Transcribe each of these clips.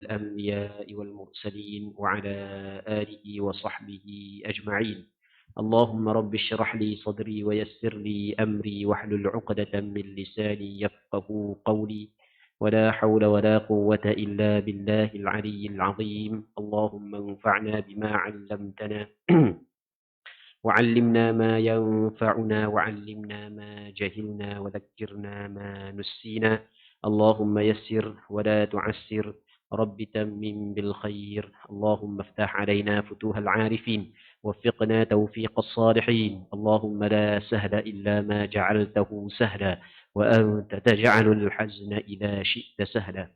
الأنبياء والمرسلين وعلى آله وصحبه أجمعين. اللهم رب اشرح لي صدري ويسر لي أمري واحلل عقدة من لساني يفقه قولي. ولا حول ولا قوة إلا بالله العلي العظيم. اللهم انفعنا بما علمتنا وعلمنا ما ينفعنا وعلمنا ما جهلنا وذكرنا ما نسينا. اللهم يسر ولا تعسر. رب تمم بالخير. اللهم افتح علينا فتوح العارفين. وفقنا توفيق الصالحين. اللهم لا سهل إلا ما جعلته سهلا وأنت تجعل الحزن إذا شئت سهلا.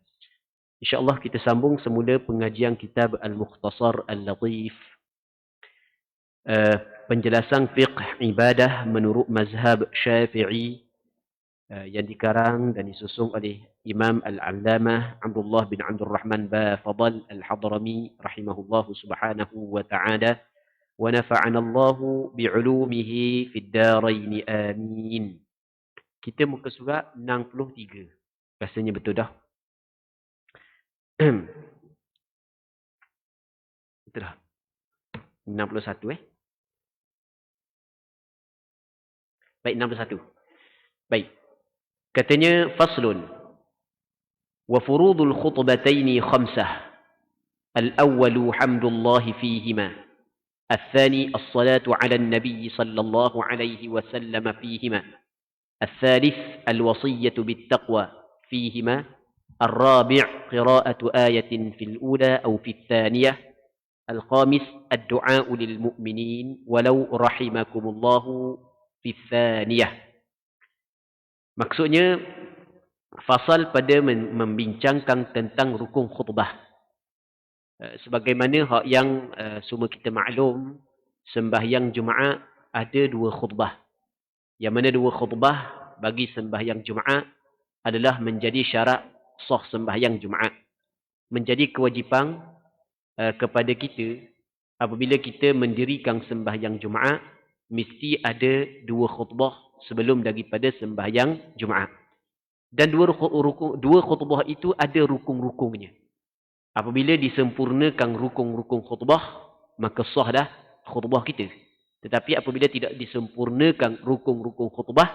InsyaAllah kita sambung semula pengajian kitab Al-Mukhtasar Al-Latif, penjelasan fiqh ibadah menurut mazhab Syafi'i, yang dikarang dan disusun oleh Imam Al-Allamah Abdullah bin Abdul Rahman Bafadal Al-Hadrami rahimahullahu subhanahu wa ta'ala, wa nafa'ana Allahu bi'ulumihi fid darain amin. Kita muka surat 63. Rasanya betul dah. Betul dah. 61 Baik, 61. Baik. Katanya faslun. Wa furudul khutbataini khamsah. Al-awwalu hamdullahi fihima. الثاني الصلاة على النبي صلى الله عليه وسلم فيهما. الثالث الوصية بالتقوى فيهما. الرابع قراءة آية في الأولى أو في الثانية. الخامس الدعاء للمؤمنين ولو رحمكم الله في الثانية. Maksudnya fasal pada membincangkan tentang rukun khutbah. Sebagaimana hak yang semua kita maklum, sembahyang Jumaat ada 2 khutbah. Yang mana 2 khutbah bagi sembahyang Jumaat adalah menjadi syarat sah sembahyang Jumaat. Menjadi kewajipan kepada kita apabila kita mendirikan sembahyang Jumaat, mesti ada 2 khutbah sebelum daripada sembahyang Jumaat. Dan 2 khutbah itu ada rukun-rukunnya. Apabila disempurnakan rukun-rukun khutbah, maka sah dah khutbah kita. Tetapi apabila tidak disempurnakan rukun-rukun khutbah,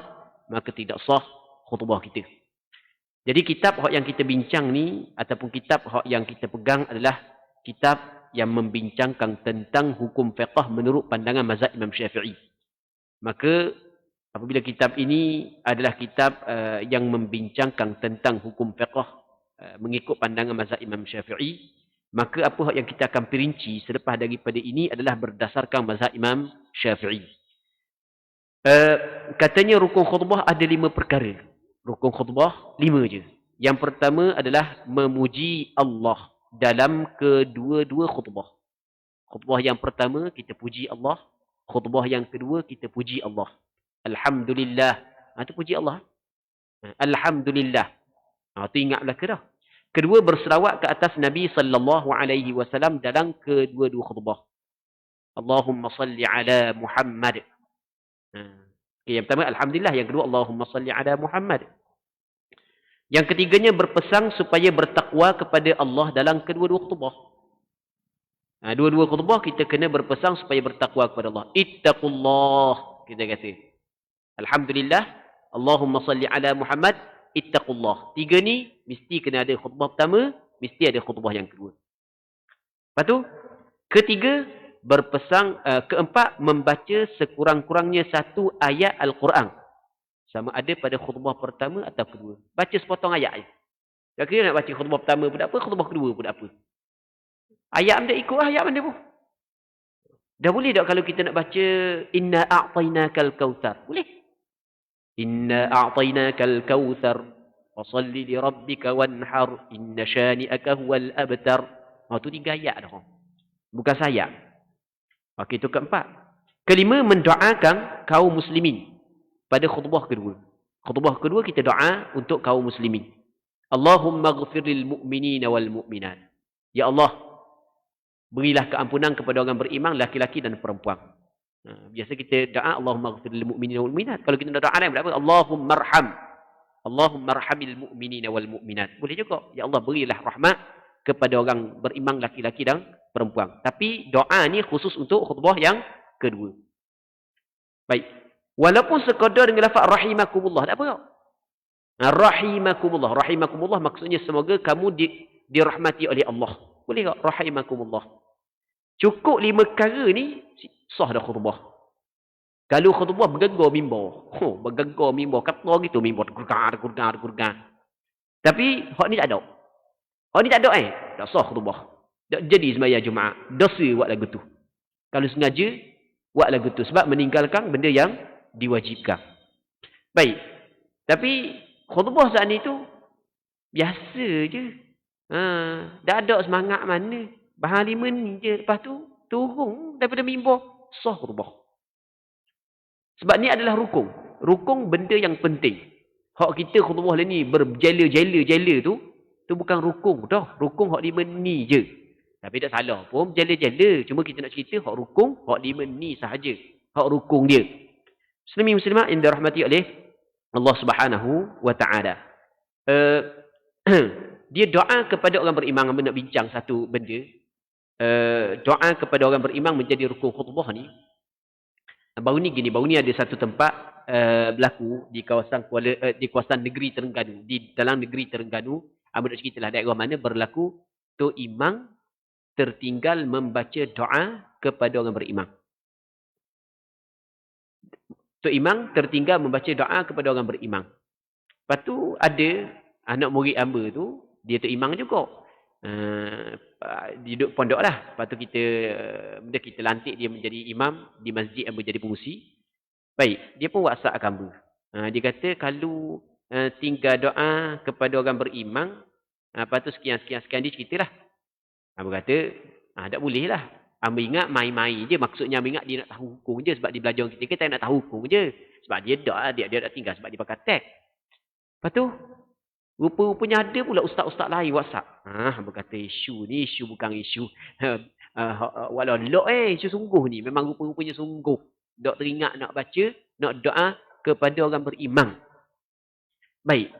maka tidak sah khutbah kita. Jadi kitab yang kita bincang ni, ataupun kitab yang kita pegang adalah kitab yang membincangkan tentang hukum fiqh menurut pandangan mazhab Imam Syafi'i. Maka apabila kitab ini adalah kitab yang membincangkan tentang hukum fiqh mengikut pandangan mazhab Imam Syafi'i, maka apa yang kita akan perinci selepas daripada ini adalah berdasarkan mazhab Imam Syafi'i. Katanya rukun khutbah ada 5 perkara. Rukun khutbah 5 je. Yang pertama adalah memuji Allah dalam kedua-dua khutbah. Khutbah yang pertama kita puji Allah. Khutbah yang kedua kita puji Allah. Alhamdulillah. Itu puji Allah. Alhamdulillah. Itu ingatlah ke dah. Kedua, berselawat ke atas Nabi sallallahu alaihi wasallam dalam kedua-dua khutbah. Allahumma salli ala Muhammad. Okay, yang pertama alhamdulillah, yang kedua Allahumma salli ala Muhammad. Yang ketiganya berpesan supaya bertakwa kepada Allah dalam kedua-dua khutbah. Dua-dua khutbah kita kena berpesan supaya bertakwa kepada Allah. Ittaqullah, kita kata. Alhamdulillah, Allahumma salli ala Muhammad, ittaqullah. 3 ni mesti kena ada khutbah pertama, mesti ada khutbah yang kedua. Lepas tu, ketiga, berpesan, keempat, membaca sekurang-kurangnya 1 ayat Al-Quran. Sama ada pada khutbah pertama atau kedua. Baca sepotong ayat je. Kira-kira nak baca khutbah pertama pun tak apa, khutbah kedua pun tak apa. Ayat anda ikut ayat anda pun. Dah boleh tak kalau kita nak baca Inna a'tainakal kautsar? Boleh. Inna a'tainakal kautsar fasalli li rabbika wanhar inna syani'aka huwal abtar. Tu 3 ayat dah. Bukan sayap. Okey, itu keempat. Kelima, mendoakan kaum muslimin pada khutbah kedua. Khutbah kedua kita doa untuk kaum muslimin. Allahumma ghfir lil mu'minina wal mu'minat. Ya Allah, berilah keampunan kepada orang beriman, laki-laki dan perempuan. Biasa kita doa Allahumma ghfir lil mu'minina wal mu'minat. Kalau kita doa lain berapa? Allahumma arham. Allahumma arhamil mu'minina wal mu'minat. Boleh juga. Ya Allah, berilah rahmat kepada orang beriman laki-laki dan perempuan. Tapi doa ni khusus untuk khutbah yang kedua. Baik. Walaupun sekadar dengan lafaz rahimakumullah, tak apa. Rahimakumullah. Rahimakumullah maksudnya semoga kamu dirahmati oleh Allah. Boleh tak? Rahimakumullah. Cukup 5 perkara ni, sah dah khutbah. Kalau khutbah bergegar mimbar. Bergegar mimbar. Kata gitu mimbar. Gurgar. Tapi, hak ni tak ada. Hak ni tak ada tak sah khutbah. Tak jadi sembahyang Jumaat. Dosa buat lagu tu. Kalau sengaja, buat lagu tu. Sebab meninggalkan benda yang diwajibkan. Baik. Tapi, khutbah saat ni tu, biasa je. Tak ada semangat mana. Bahan 5 ni je. Lepas tu, turun daripada mimbar. Sah khutbah. Sebab ni adalah rukun. Rukun benda yang penting. Hak kita khutbah ni berjela-jela tu bukan rukun dah. Rukun hak 5 ni je. Tapi tak salah pun jela-jela. Cuma kita nak cerita hak rukun, hak 5 ni sahaja. Hak rukun dia. Muslim-muslimat yang dirahmati oleh Allah Subhanahu wa taala. Dia doa kepada orang beriman. Nak bincang satu benda. Doa kepada orang beriman menjadi rukun khutbah ni. Baru ni ada satu tempat berlaku di kawasan negeri Terengganu. Di dalam negeri Terengganu, nak ceritalah daerah mana berlaku Tok Imam tertinggal membaca doa kepada orang beriman. Tok Imam tertinggal membaca doa kepada orang beriman. Lepas tu ada anak murid hamba tu, dia Tok Imam juga. Dia duduk pondok lah. Lepas tu kita lantik dia menjadi imam di masjid yang menjadi pengusi. Baik, dia pun WhatsApp hamba. Dia kata kalau tinggal doa kepada orang beriman, lepas tu sekian dia ceritalah. Hamba kata, tak boleh lah. Hamba ingat main-main je. Maksudnya hamba ingat dia nak tahu hukum je. Sebab dia belajar kita nak tahu hukum je. Sebab dia tak tinggal sebab dia pakai tag. Lepas tu, rupa-rupanya ada pula ustaz-ustaz lain WhatsApp. Hamba kata isu ni bukan isu. Walau lok isu sungguh ni. Memang rupa-rupanya sungguh. Dok teringat nak baca, nak doa kepada orang beriman. Baik.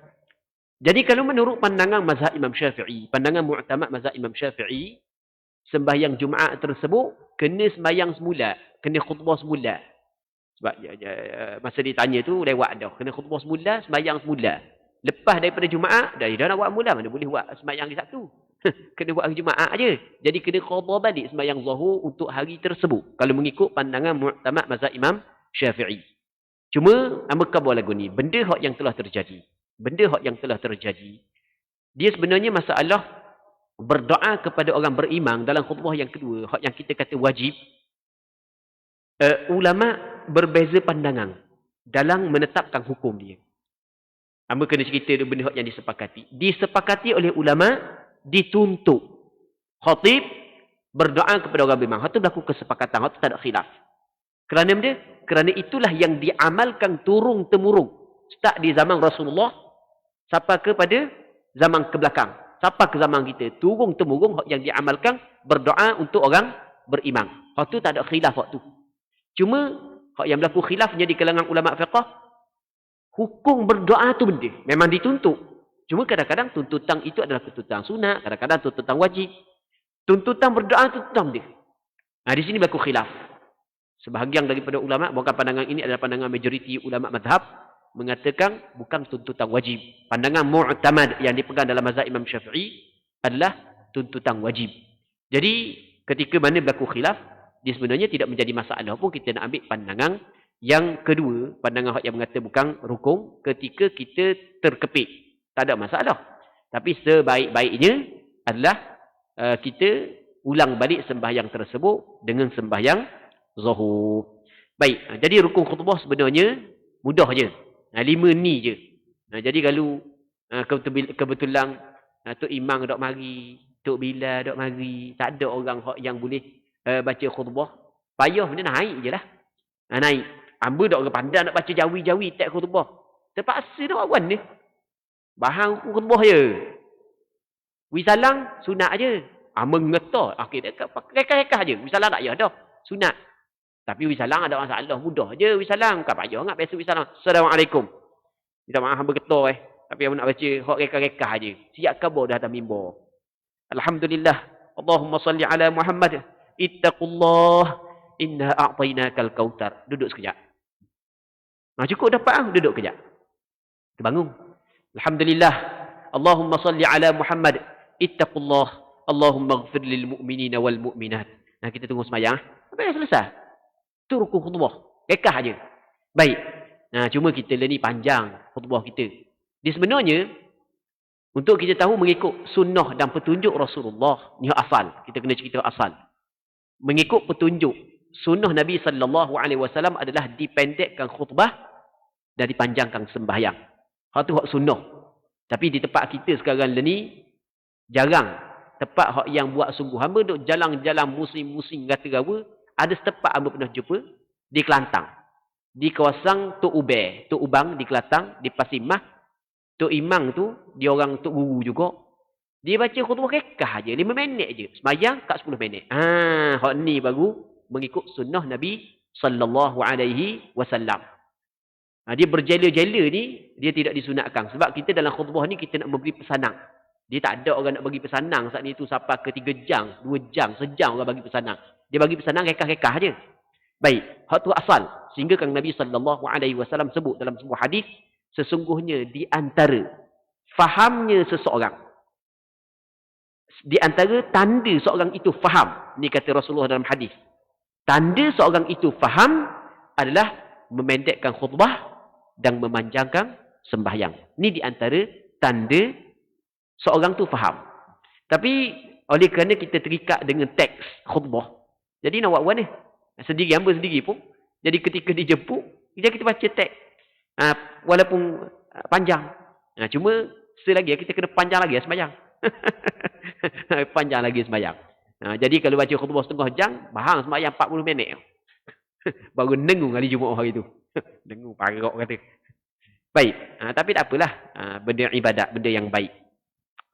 Jadi kalau menurut pandangan mazhab Imam Syafi'i, pandangan mu'tamad mazhab Imam Syafi'i, sembahyang Jumaat tersebut kena sembahyang semula, kena khutbah semula. Sebab masa ditanya tu lewat dah, kena khutbah semula, sembahyang semula. Lepas daripada Jumaat, dah nak buat mula, mana boleh buat sembahyang hari Sabtu. Kena buat hari Jumaat je. Jadi kena qada balik sembahyang Zuhur untuk hari tersebut. Kalau mengikut pandangan mu'tamad mazhab Imam Syafi'i. Cuma hamba khabar lagu ni, benda hak yang telah terjadi. Dia sebenarnya masalah berdoa kepada orang beriman dalam khutbah yang kedua, hak yang kita kata wajib. Ulama berbeza pandangan dalam menetapkan hukum dia. Hamba kena cerita benda hak yang disepakati. Disepakati oleh ulama, dituntut khatib berdoa kepada orang beriman. Hak tu berlaku kesepakatan, hak tu tak ada khilaf. Kerana benda? Kerana itulah yang diamalkan turun-temurun. Start di zaman Rasulullah sampai kepada zaman kebelakang. Sampai ke zaman kita. Turun-temurun hak yang diamalkan berdoa untuk orang beriman. Hak tu tak ada khilaf hak tu. Cuma hak yang berlaku khilafnya di kalangan ulama fiqh, hukum berdoa tu benda memang dituntut. Cuma kadang-kadang tuntutan itu adalah tuntutan sunat, kadang-kadang tuntutan wajib. Tuntutan berdoa tu tuntutan dia. Di sini berlaku khilaf. Sebahagian daripada ulama, bukan pandangan ini adalah pandangan majoriti ulama mazhab, mengatakan bukan tuntutan wajib. Pandangan mu'tamad yang dipegang dalam mazhab Imam Syafi'i adalah tuntutan wajib. Jadi ketika mana berlaku khilaf, dia sebenarnya tidak menjadi masalah pun kita nak ambil pandangan yang kedua, pandangan yang mengatakan bukan rukun, ketika kita terkepit. Tak ada masalah. Tapi sebaik-baiknya adalah kita ulang balik sembahyang tersebut dengan sembahyang Zuhur. Baik, jadi rukun khutbah sebenarnya mudah je. 5 ni je. Jadi kalau kebetulan Tok Imam dok mari, Tok Bilal dok mari, tak ada orang yang boleh baca khutbah, payah benda naik je lah. Naik. Hamba dok pandai nak baca jawi-jawi tak khutbah. Terpaksa nak buat ni. Bahan khutbah je. Wisalang sunat je. Mengetah. Reka-reka je. Wisalang tak payah dah. Sunat. Tapi wisalang ada masalah. Mudah je wisalang. Bukan payah nak biasa wisalang. Assalamualaikum. Minta maaf hamba getah Tapi hamba nak baca hak reka-reka je. Siap khabar dah atas mimbar. Alhamdulillah. Allahumma salli ala Muhammad. Ittaqullah. Inna a'tainakal kautsar. Duduk sekejap. Cukup dapat duduk sekejap. Terbangun. Alhamdulillah. Allahumma salli ala Muhammad. Ittaqullah. Allahumma ighfir lil mu'minina wal mu'minat. Kita tunggu semayang. Sampai selesai. Itu rukun khutbah. Rekah aja. Baik. Cuma kita ni panjang khutbah kita. Di sebenarnya, untuk kita tahu mengikut sunnah dan petunjuk Rasulullah, ni asal. Kita kena cerita asal. Mengikut petunjuk sunnah Nabi SAW adalah dipendekkan khutbah dan dipanjangkan sembahyang. Hak tu hak sunnah. Tapi di tempat kita sekarang ni, jarang. Tempat hak yang buat sungguh. Hamba duk jalan-jalan musim-musim kata-kata, ada setempat hamba pernah jumpa di Kelantan. Di kawasan Tok Ubay, Tok Ubang di Kelantan, di Pasir Mas. Tok Imam tu, dia orang Tok Guru juga. Dia baca khutbah rekah je, 5 minit je. Semayang kat 10 minit. Hak ni baru mengikut sunnah Nabi sallallahu alaihi wasallam. Dia berjela-jela ni, dia tidak disunatkan. Sebab kita dalam khutbah ni, kita nak memberi pesanan. Dia tak ada orang nak bagi pesanan saat ni tu sampai ke 3 jam, 2 jam, sejam orang bagi pesanan. Dia bagi pesanan rekah-rekah je. Baik, hak tu asal. Sehingga kan Nabi sallallahu alaihi wasallam sebut dalam sebuah hadis, sesungguhnya di antara fahamnya seseorang, di antara tanda seorang itu faham, ni kata Rasulullah dalam hadis, tanda seorang itu faham adalah memendekkan khutbah dan memanjangkan sembahyang. Ni di antara tanda seorang tu faham. Tapi oleh kerana kita terikat dengan teks khutbah, jadi nak buat apa ni? Sendiri, hamba sendiri pun. Jadi ketika dijemput, kita baca teks. Walaupun panjang. Cuma selagi kita kena panjang lagi sembahyang. Panjang lagi sembahyang. Jadi kalau baca khutbah setengah jam, bahang sembahyang 40 minit. Baru nengung hari Jumaat hari tu. Nengung parok kata. Baik. Tapi tak apalah. Benda ibadat, benda yang baik.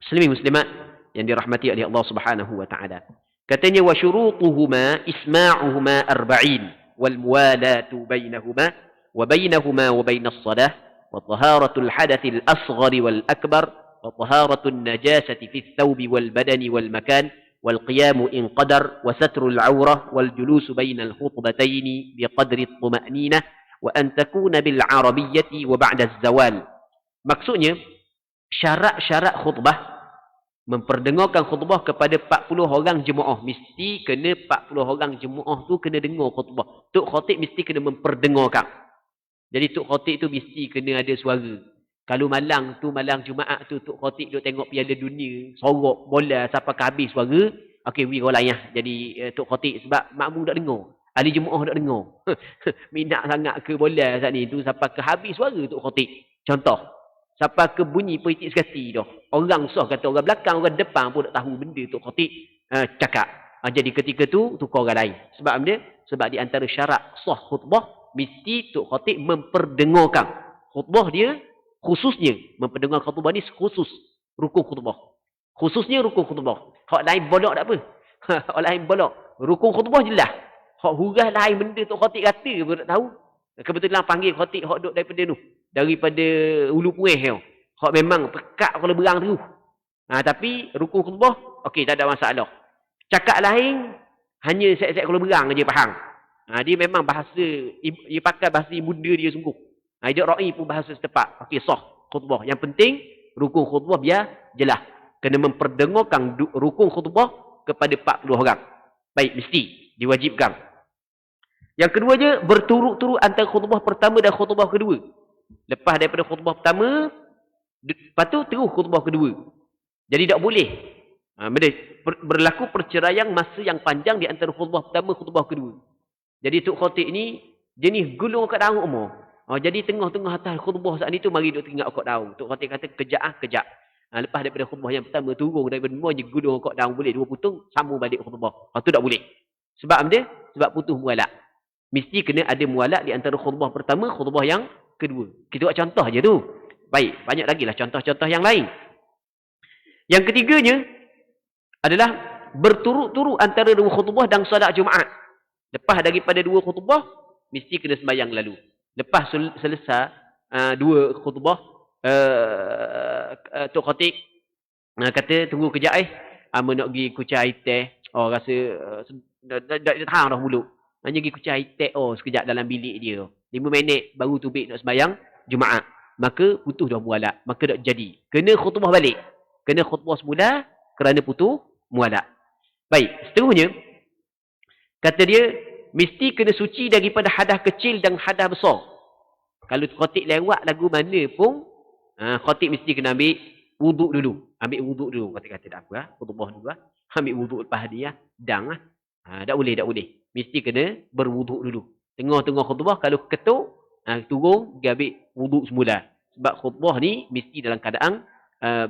Muslimin muslimat yang dirahmati oleh Allah Subhanahu wa taala. Katanya wa syurutuhuma isma'uhuma arba'in wal muwalatu bainahuma wa bainahuma wa bainas salah wa taharatul hadathil asghar wal akbar wa taharatul najasati fis thawbi wal badani wal makan wal qiyamu in qadar wa satrul awrah wal julusu bainal khutbataini biqadri at-tuma'ninah wa an takuna bil arabiyyati wa ba'da az-zawal. Maksudnya syarat-syarat khutbah, memperdengarkan khutbah kepada 40 orang jemaah. Mesti kena 40 orang jemaah tu kena dengar khutbah. Tok khatib mesti kena memperdengarkan. Jadi tok khatib tu mesti kena ada suara. Kalau malang tu, malang Jumaat tu, tok khatib duk tengok Piala Dunia, sorok bola sampai ke habis suara. Okey, we orang lain. Jadi tok khatib sebab makmum tak dengar. Ahli jemaah tak dengar. Minat sangat ke bola saat ni tu sampai ke habis suara tok khatib. Contoh. Sampai ke bunyi politik sekati dah. Orang sah kata orang belakang, orang depan pun tak tahu benda tu khatib cakap. Jadi ketika tu, tukar orang lain. Sebab apa dia? Sebab di antara syarat sah khutbah, mesti tok khatib memperdengarkan. Khutbah dia, khususnya, memperdengarkan khutbah ni khusus rukun khutbah. Khususnya rukun khutbah. Hak lain bolak tak apa. Hak lain bolak. Rukun khutbah jelas. Hak hurah lain benda tok khatib kata pun tak tahu. Kebetulan panggil khatib hak duduk daripada tu. Daripada Ulu Pueh tu. Hak memang pekat kalau berang tu. Tapi rukun khutbah, okey, tak ada masalah. Cakap lain, hanya set-set kalau berang je faham. Dia memang bahasa, dia pakai bahasa ibunda dia sungguh. Dia ra'i pun bahasa setepat. Okey, sah khutbah. Yang penting, rukun khutbah biar jelas. Kena memperdengarkan rukun khutbah kepada 40 orang. Baik, mesti. Diwajibkan. Yang kedua je, berturut-turut antara khutbah pertama dan khutbah kedua. Lepas daripada khutbah pertama, lepas tu terus khutbah kedua. Jadi tak boleh. Berlaku perceraian masa yang panjang di antara khutbah pertama dan khutbah kedua. Jadi tok khatib ni, dia ni gulung kat daun umur. Jadi tengah-tengah atas khutbah saat ni tu, mari duk tinggal kat daun. Tok khatib kata, kejap. Lepas daripada khutbah yang pertama, turun daripada semua je gulung kat daun. Boleh 2 putung, sambung balik khutbah. Lepas tu tak boleh. Sebab apa dia? Sebab putus mualak. Mesti kena ada mualak di antara khutbah pertama, khutbah yang kedua. Kita buat contoh je tu. Baik, banyak lagi lah contoh-contoh yang lain. Yang ketiganya adalah berturut-turut antara 2 khutbah dan solat Jumaat. Lepas daripada 2 khutbah, mesti kena sembahyang lalu. Lepas selesai 2 khutbah, Tok Khatib kata, tunggu kejap nak pergi kucai teh. Oh, rasa dah tahan dah mulut. Hanya pergi kucai teh, sekejap dalam bilik dia. 5 minit baru tubik nak sembahyang Jumaat. Maka putus dah mualat. Maka tak jadi. Kena khutbah balik. Kena khutbah semula kerana putus mualat. Baik, seterusnya, kata dia, mesti kena suci daripada hadas kecil dan hadas besar. Kalau khatib lewat lagu mana pun, khatib mesti kena ambil wuduk dulu. Ambil wuduk dulu. Kata tak apa, khutbah dulu. Ambil wuduk lepas dia, dang lah. Tak boleh. Mesti kena berwuduk dulu. Tengah-tengah khutbah, kalau ketuk, turun, dia ambil wuduk semula. Sebab khutbah ni mesti dalam keadaan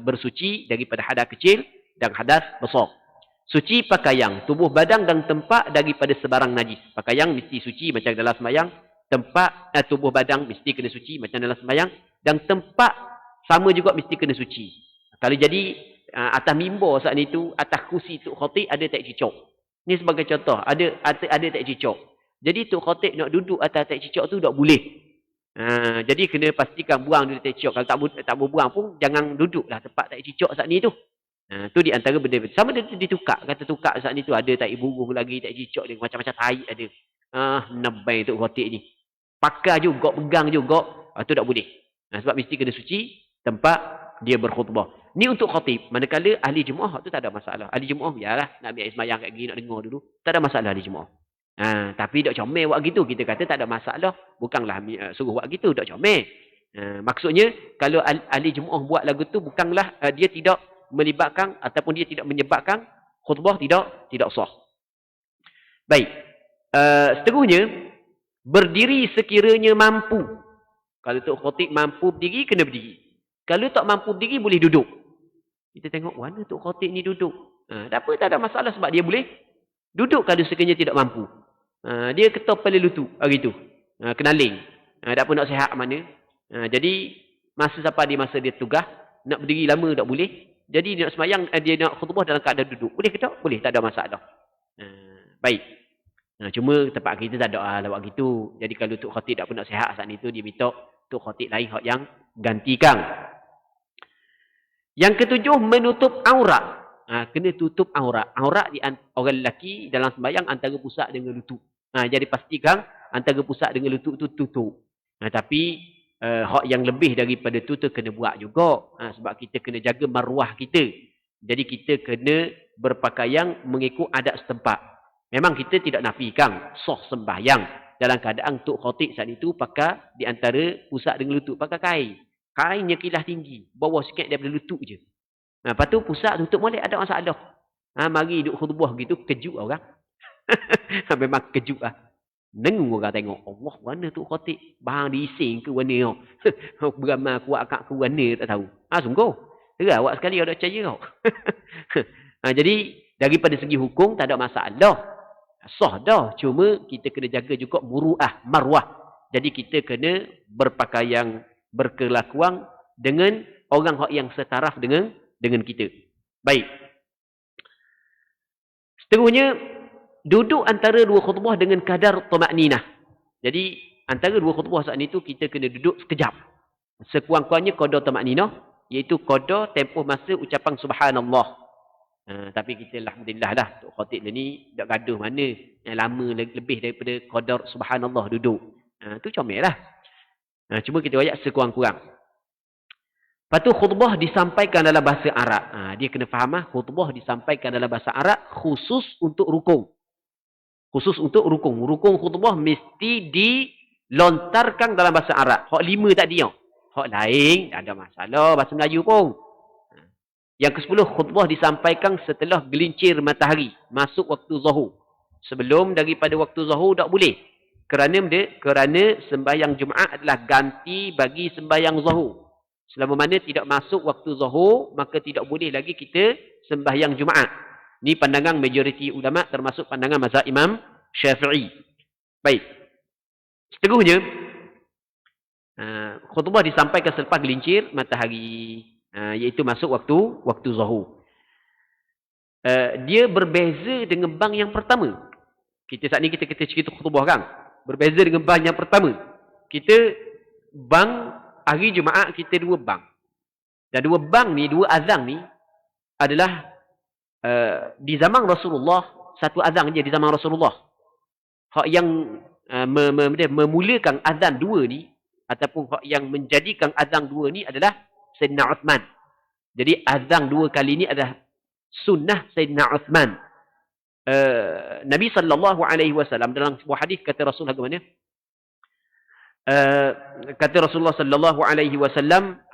bersuci daripada hadas kecil dan hadas besar. Suci pakaian, tubuh badan dan tempat daripada sebarang najis. Pakaian mesti suci macam dalam sembahyang. Tempat, tubuh badan mesti kena suci macam dalam sembahyang. Dan tempat sama juga mesti kena suci. Kalau jadi atas mimbar saat itu, atas kursi Tok Khatib ada tak cicak. Ni sebagai contoh, ada tak cicak. Jadi Tok Khatib nak duduk atas tak cicak tu tak boleh. Jadi kena pastikan buang dulu tak cicak. Kalau tak buang pun jangan duduklah tempat tak cicak saat ni tu. Tu di antara benda-benda. Sama dia ditukar. Kata tukar saat ni tu ada tak buruh lagi, tak cicak dia. Macam-macam tahi ada. Nebai Tok Khatib ni. Pakai juga, pegang juga. Tu tak boleh. Sebab mesti kena suci tempat dia berkhutbah. Ni untuk khatib. Manakala ahli jemaah tu tak ada masalah. Ahli jemaah biarlah. Nak ambil sembahyang kat gini, nak dengar dulu. Tak ada masalah ahli jemaah. Tapi tak comel buat gitu. Kita kata tak ada masalah. Bukanlah suruh buat gitu. Tak comel. Maksudnya, kalau ahli jemaah buat lagu tu, bukanlah dia tidak melibatkan ataupun dia tidak menyebabkan khutbah tidak sah. Baik. Seterusnya, berdiri sekiranya mampu. Kalau Tok Khatib mampu berdiri, kena berdiri. Kalau tak mampu berdiri, boleh duduk. Kita tengok, mana Tok Khatib ni duduk? Tak apa, tak ada masalah sebab dia boleh duduk kalau sekiranya tidak mampu. Dia ketuk kepala lutut hari tu. Kenaling. Tak apa nak sihat mana. Jadi, masa dia tugas, nak berdiri lama tak boleh. Jadi, dia nak semayang, dia nak khutbah dalam keadaan duduk. Boleh ke tak? Boleh, tak ada masalah. Baik. Cuma tempat kita tak ada lah buat gitu. Jadi, kalau Tok Khatib tak apa nak sihat saat itu, dia minta Tok Khatib lain yang gantikan. Yang ketujuh, menutup aurat. Kena tutup aurat. Aurat di orang lelaki dalam sembahyang antara pusat dengan lutut. Jadi pastikan antara pusat dengan lutut tu tutup. Tapi hak yang lebih daripada tu kena buat juga. Sebab kita kena jaga maruah kita. Jadi kita kena berpakaian mengikut adat setempat. Memang kita tidak nafikan sah sembahyang dalam keadaan Tok Khatib saat itu pakai di antara pusat dengan lutut pakai kain. Kainnya kilah tinggi. Bawah sikit daripada lutut je. Lepas tu pusat tutup molek ada masalah. Mari duduk khutbah gitu, kejut orang. Memang kejut lah. Nengung orang tengok. Allah, mana Tok Khatib? Bahang diising ke mana? Beramal kuat kat ke mana tak tahu. Sungguh. Terang awak sekali ada percaya kau. Jadi, daripada segi hukum tak ada masalah. Sah dah. Cuma kita kena jaga juga muru'ah, marwah. Jadi kita kena berpakaian, berkelakuan dengan orang yang setaraf dengan kita. Baik. Seterusnya, duduk antara dua khutbah dengan kadar tumakninah. Jadi, antara dua khutbah saat itu, kita kena duduk sekejap. Sekurang-kurangnya kadar tumakninah, iaitu kadar tempoh masa ucapan subhanallah. Tapi kita alhamdulillah lah, Tok Khatib ni tak gaduh mana yang lama lebih daripada kadar subhanallah duduk. Tu comel lah. Cuma kita ayat sekurang-kurang. Lepas tu khutbah disampaikan dalam bahasa Arab. Dia kena faham khutbah disampaikan dalam bahasa Arab khusus untuk rukun. Khusus untuk rukun. Rukun khutbah mesti dilontarkan dalam bahasa Arab. Hak 5 tadi. Hak lain tak ada masalah bahasa Melayu pun. Yang ke-10, khutbah disampaikan setelah gelincir matahari. Masuk waktu zuhur. Sebelum daripada waktu zuhur tak boleh. Kerana sembahyang Jumaat adalah ganti bagi sembahyang zuhur. Selama mana tidak masuk waktu zuhur, maka tidak boleh lagi kita sembahyang Jumaat. Ini pandangan majoriti ulama termasuk pandangan mazhab Imam Syafi'i. Baik. Seterusnya, khutbah disampaikan selepas gelincir matahari. Iaitu masuk waktu zuhur. Dia berbeza dengan bang yang pertama. Saat ni kita cerita khutbah kan. Berbeza dengan bang yang pertama. Kita bang hari Jumaat kita 2 bang. Dan 2 bang ni, 2 azan ni adalah Di zaman Rasulullah, satu azan je di zaman Rasulullah. Hak yang memulakan azan dua ni, ataupun hak yang menjadikan azan dua ni adalah Sayyidina Uthman. Jadi azan dua kali ni adalah sunnah Sayyidina Uthman. Nabi SAW dalam sebuah hadis kata Rasulullah bagaimana? Kata Rasulullah SAW,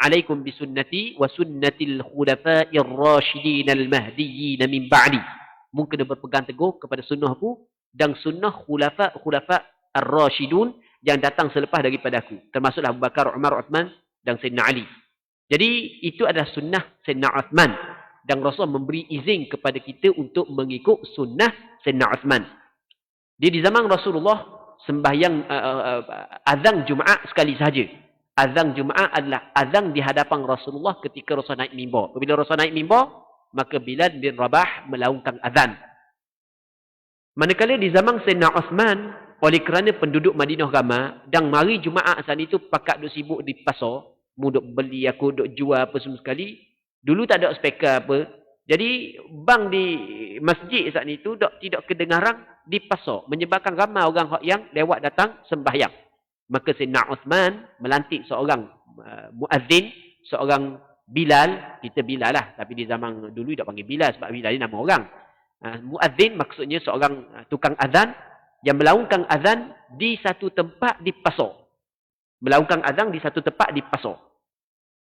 "Alaikum bisunnati wa sunnatil khulafa'ir rasyidin al-mahdiyyin min ba'di." Mungkin berpegang teguh kepada sunnahku dan sunnah khulafa ar-rasyidun yang datang selepas daripada aku. Termasuklah Abu Bakar, Umar, Uthman dan Sayyidina Ali. Jadi itu adalah sunnah Sayyidina Uthman. Dan Rasul memberi izin kepada kita untuk mengikut sunnah Sayyidina Uthman. Di zaman Rasulullah, sembahyang azan Jumaat sekali sahaja. Azan Jumaat adalah azan di hadapan Rasulullah ketika Rasul naik mimbar. Apabila Rasul naik mimbar, maka Bilal bin Rabah melaungkan azan. Manakala di zaman Sayyidina Uthman, oleh kerana penduduk Madinah ramai dan mari Jumaat saat itu pakat duk sibuk di pasar, mu duk beli aku duk jual apa semua sekali. Dulu tak ada speaker apa. Jadi bang di masjid saat itu tidak kedengaran di pasar, menyebabkan ramai orang yang lewat datang sembahyang. Maka Sayyidina Uthman melantik seorang muazzin, seorang Bilal, kita Bilal lah, tapi di zaman dulu tak panggil Bilal sebab Bilal ni nama orang. Muazzin maksudnya seorang tukang azan yang melaungkan azan di satu tempat di pasar. Melaungkan azan di satu tempat di pasar.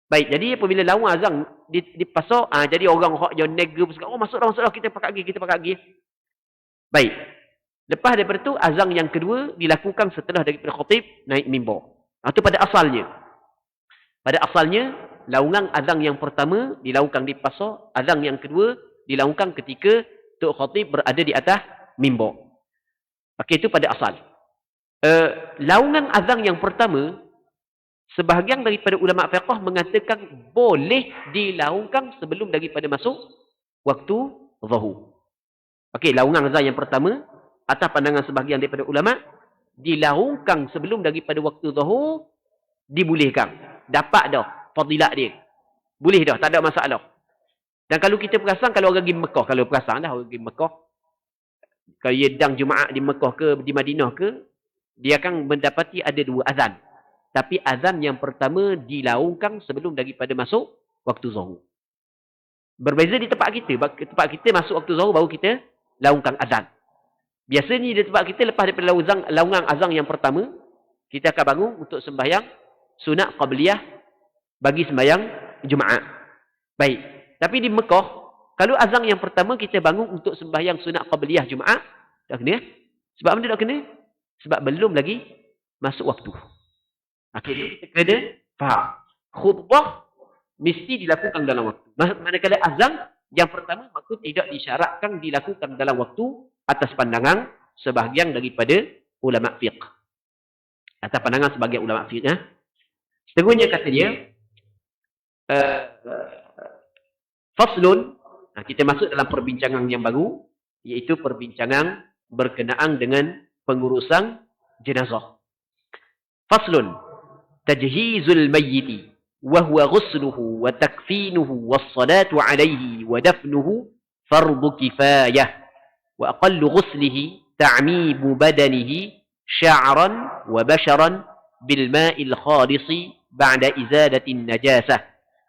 Baik, jadi apabila laung azan di pasar, jadi orang yang negeri bercakap, oh masuklah, kita pakat pergi. Baik. Lepas daripada tu, azan yang kedua dilakukan setelah daripada khatib naik mimbar. Itu pada asalnya. Pada asalnya, laungan azan yang pertama dilakukan di pasar, azan yang kedua dilakukan ketika Tok Khatib berada di atas mimbar. Okey, itu pada asal. Laungan azan yang pertama, sebahagian daripada ulama fiqh mengatakan boleh dilaungkan sebelum daripada masuk waktu zuhur. Okey, laungan azan yang pertama atas pandangan sebahagian daripada ulama dilaungkan sebelum daripada waktu zuhur dibolehkan. Dapat dah fadilat dia. Boleh dah, tak ada masalah. Dan kalau kita perasan, kalau orang pergi Mekah, kalau perasan dah orang pergi Mekah, kalau dia dang Jumaat di Mekah ke di Madinah ke, dia akan mendapati ada dua azan. Tapi azan yang pertama dilaungkan sebelum daripada masuk waktu zuhur. Berbeza di tempat kita. Tempat kita masuk waktu zuhur baru kita laungkan azan. Biasanya di tempat kita lepas daripada laungan azan yang pertama, kita akan bangun untuk sembahyang sunat qabliyah bagi sembahyang Jumaat. Baik. Tapi di Mekah, kalau azan yang pertama kita bangun untuk sembahyang sunat qabliyah Jumaat, tak kena. Sebab mana tak kena? Sebab belum lagi masuk waktu. Akhirnya kita kena faham. Khutbah mesti dilakukan dalam waktu. Manakala azan yang pertama, maka tidak disyaratkan dilakukan dalam waktu atas pandangan sebahagian daripada ulama fiqh. Atas pandangan sebahagian ulama fiqh. Seterusnya kata dia, faslun, kita masuk dalam perbincangan yang baru, iaitu perbincangan berkenaan dengan pengurusan jenazah. Faslun, tajhizul mayyiti wa huwa ghusluhu wa takfinuhu was-salatu alayhi wa dafnuhu fardu kifayah wa aqallu ghuslihi ta'mimu badanihi sya'ran wa basharan bil ma'il khalisi ba'da izalati an-najasah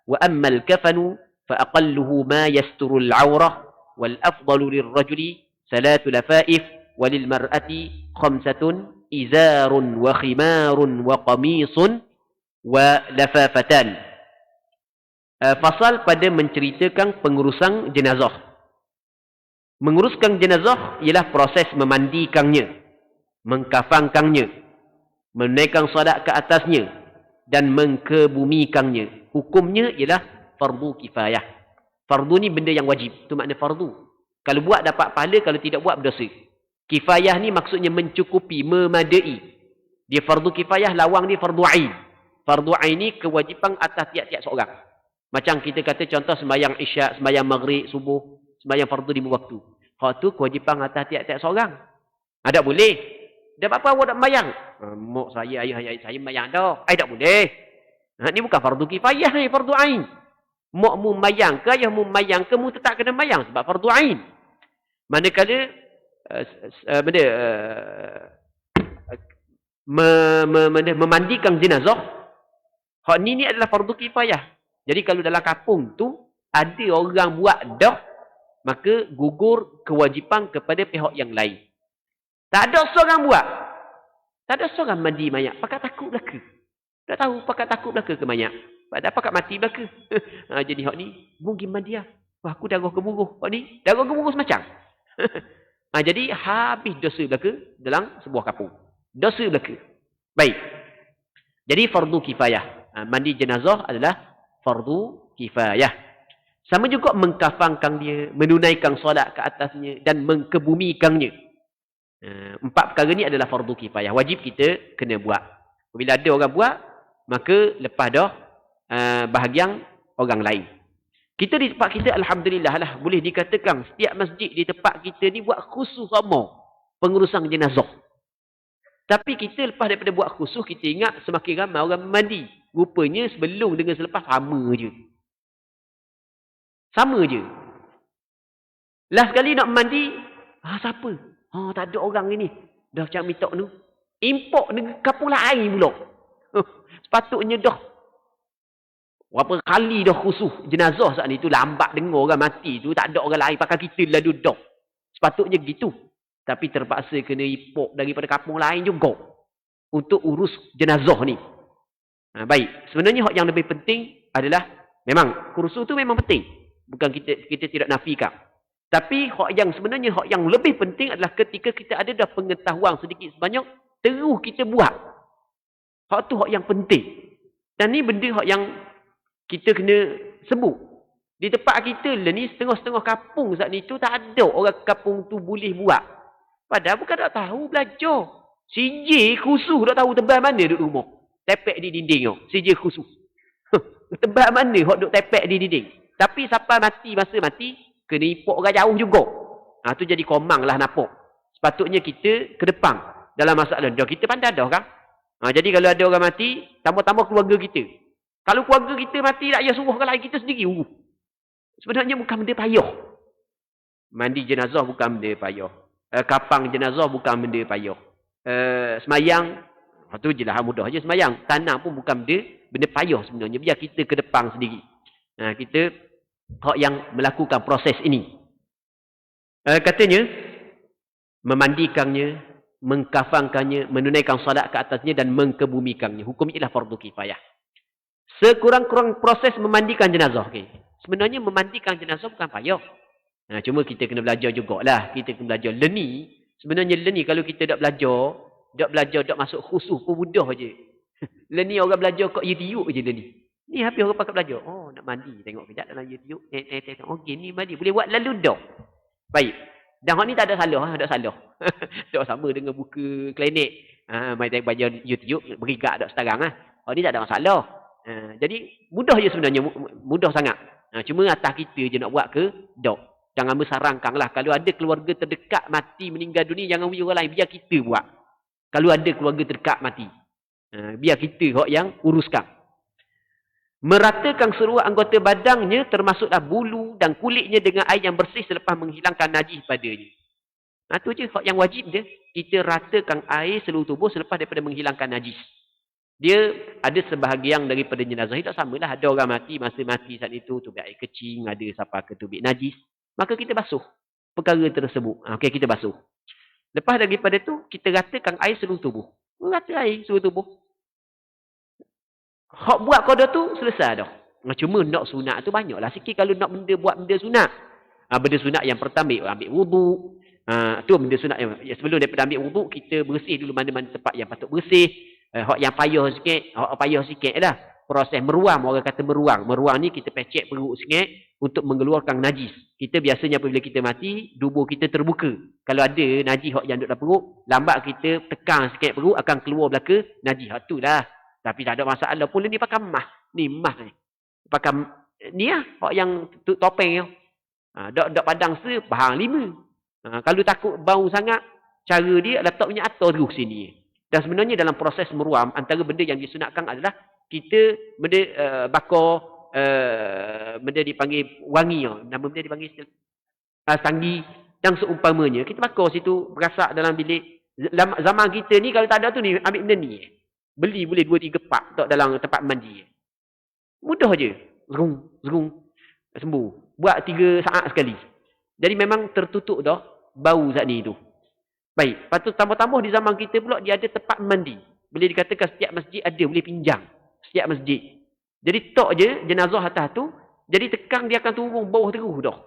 wa amma al-kafanu fa aqalluhu ma yasturu al-'awrah wal afdalu lirrajuli salatu lafaif wa lil mar'ati khamsatun izarun wa khimarun wa qamisun wa lafafatan. Fasal pada menceritakan pengurusan jenazah. Menguruskan jenazah ialah proses memandikannya, mengkafankannya, menaikkan salat ke atasnya dan mengkebumikannya. Hukumnya ialah fardu kifayah. Fardu ni benda yang wajib. Itu makna fardu. Kalau buat dapat pahala, kalau tidak buat berdosa. Kifayah ni maksudnya mencukupi, memadai. Dia fardu kifayah, lawang ni fardu ain. Fardu ain ni kewajipan atas tiap-tiap seorang. Macam kita kata contoh sembahyang isyak, sembahyang maghrib, subuh, sembahyang fardu 5 waktu. Hak tu kewajipan atas tiap-tiap seorang. Ada boleh. Dah apa awak nak sembahyang? Mak saya, ayah saya sembahyang dah. Tak boleh. Ni bukan fardu kifayah ni, fardu ain. Mak mu mayang ke, ayah mu mayang ke, mu tetap kena mayang sebab fardu ain. Manakala memandikan jenazah, hak ni adalah fardu kifayah. Jadi kalau dalam kampung tu ada orang buat dah, maka gugur kewajipan kepada pihak yang lain. Tak ada seorang buat. Tak ada seorang mandi mayat. Pakat takut belaka. Tak tahu pakat takut belaka ke mayat. Pada pakat mati belaka. Jadi hak ni mungkin mandi lah. Wah, aku darah gemuruh. Hak ni darah gemuruh semacam. Jadi habis dosa belaka dalam sebuah kampung. Dosa belaka. Baik. Jadi fardu kifayah. Mandi jenazah adalah fardu kifayah. Sama juga mengkafankan dia, menunaikan solat ke atasnya dan mengkebumikannya. 4 perkara ni adalah fardu kifayah. Wajib kita kena buat. Bila ada orang buat, maka lepas dah bahagian orang lain. Kita di tempat kita, alhamdulillah lah, boleh dikatakan setiap masjid di tempat kita ni buat khusus sama pengurusan jenazah. Tapi kita lepas daripada buat khusus, kita ingat semakin ramai orang mandi. Rupanya sebelum dengan selepas sama je. Sama je. Last kali nak mandi, siapa? Tak ada orang ini. Dah macam minta tu. Import negeri kapung lain pula. Sepatutnya dah. Berapa kali dah khusus jenazah saat ni tu. Lambat dengar orang mati tu. Tak ada orang lain pakai kita lah duduk. Sepatutnya gitu. Tapi terpaksa kena import daripada kapung lain juga. Untuk urus jenazah ni. Baik. Sebenarnya yang lebih penting adalah. Memang kursus tu memang penting. Bukan kita tidak nafikan. Tapi sebenarnya yang lebih penting adalah ketika kita ada dah pengetahuan sedikit sebanyak, terus kita buat. Hak tu yang penting. Dan ni benda yang kita kena sebut. Di tempat kita lah ni, setengah-setengah kampung saat ni tu, tak ada orang kampung tu boleh buat. Padahal bukan tak tahu belajar. CJ khusus tak tahu tebal mana duduk rumah. Tepek di dinding tu. CJ khusus. Tebal mana duduk tepek di dinding. Tapi sampai masa mati, kena import orang jauh juga. Tu jadi komang lah nampak. Sepatutnya kita ke depan dalam masalah. Kita pandai dah kan. Jadi kalau ada orang mati, tambah-tambah keluarga kita. Kalau keluarga kita mati, tak payah suruh orang lain, kita sendiri. Sebenarnya bukan benda payah. Mandi jenazah bukan benda payah. Kapang jenazah bukan benda payah. Semayang, tu je lah mudah je semayang. Tanam pun bukan benda payah sebenarnya. Biar kita ke depan sendiri. Kita yang melakukan proses ini. Katanya, memandikannya, mengkafankannya, menunaikan salat ke atasnya dan mengkebumikannya. Hukum ialah fardu kifayah. Sekurang-kurang proses memandikan jenazah. Okay. Sebenarnya memandikan jenazah bukan payah. Cuma kita kena belajar jugalah. Kita kena belajar leni. Sebenarnya leni kalau kita tak belajar, tak masuk khusus pun mudah je. Leni orang belajar kok YouTube je leni. Ni habis orang pakai belajar. Nak mandi. Tengok kejap dalam YouTube. Okey, ni mandi. Boleh buat lalu dah. Baik. Dan hak ni tak ada salah. Tak salah. Tak sama dengan buka klinik. Main belajar YouTube. Berigak tak sekarang. Hak ni tak ada masalah. Jadi, mudah je sebenarnya. Mudah sangat. Cuma atas kita je nak buat ke? Tak. Jangan bersarangkan lah. Kalau ada keluarga terdekat mati meninggal dunia, jangan bagi orang lain. Biar kita buat. Kalau ada keluarga terdekat mati. Biar kita yang uruskan. Meratakan seluruh anggota badannya termasuklah bulu dan kulitnya dengan air yang bersih selepas menghilangkan najis padanya. Itu je yang wajib dia. Kita ratakan air seluruh tubuh selepas daripada menghilangkan najis. Dia ada sebahagian daripada jenazah. Tak samalah. Ada orang mati, masa mati saat itu tubik air kecing, ada siapa ke tubik najis. Maka kita basuh perkara tersebut. Okey, kita basuh. Lepas daripada tu, kita ratakan air seluruh tubuh. Rata air seluruh tubuh. Hak buat kodoh tu selesai dah. Cuma nak sunat tu banyaklah sikit kalau nak buat benda sunat. Benda sunat yang pertama ambil wuduk. Tu benda sunat yang sebelum daripada ambil wuduk kita bersih dulu mana-mana tempat yang patut bersih. Hak yang payah sikit lah. Proses meruam, orang kata meruam. Meruam ni kita pecek perut sikit untuk mengeluarkan najis. Kita biasanya apabila kita mati, tubuh kita terbuka. Kalau ada najis hak yang duduk dalam perut, lambat kita tekan sikit perut akan keluar belaka najis. Hak tu lah. Tapi tak ada masalah pun ni pakai mah. Ni mah ni. Pakai ni lah. Hak yang topeng. Dok padang bahang 5. Kalau takut bau sangat, cara dia letak punya atas terus sini. Dan sebenarnya dalam proses meruam, antara benda yang disunatkan adalah kita bakar benda dipanggil wangi, nama benda dipanggil sanggi dan seumpamanya. Kita bakar situ, berasak dalam bilik. Zaman kita ni kalau tak ada tu ni, ambil benda ni. Beli boleh 2-3 pak tak dalam tempat mandi. Mudah je. Zerung, sembuh. Buat 3 saat sekali. Jadi memang tertutup dah bau zat ni tu. Baik, lepas tu tambah-tambah di zaman kita pula dia ada tempat mandi. Boleh dikatakan setiap masjid ada, boleh pinjam. Setiap masjid. Jadi tok je jenazah atas tu, jadi tekang dia akan turun bawah terus dah.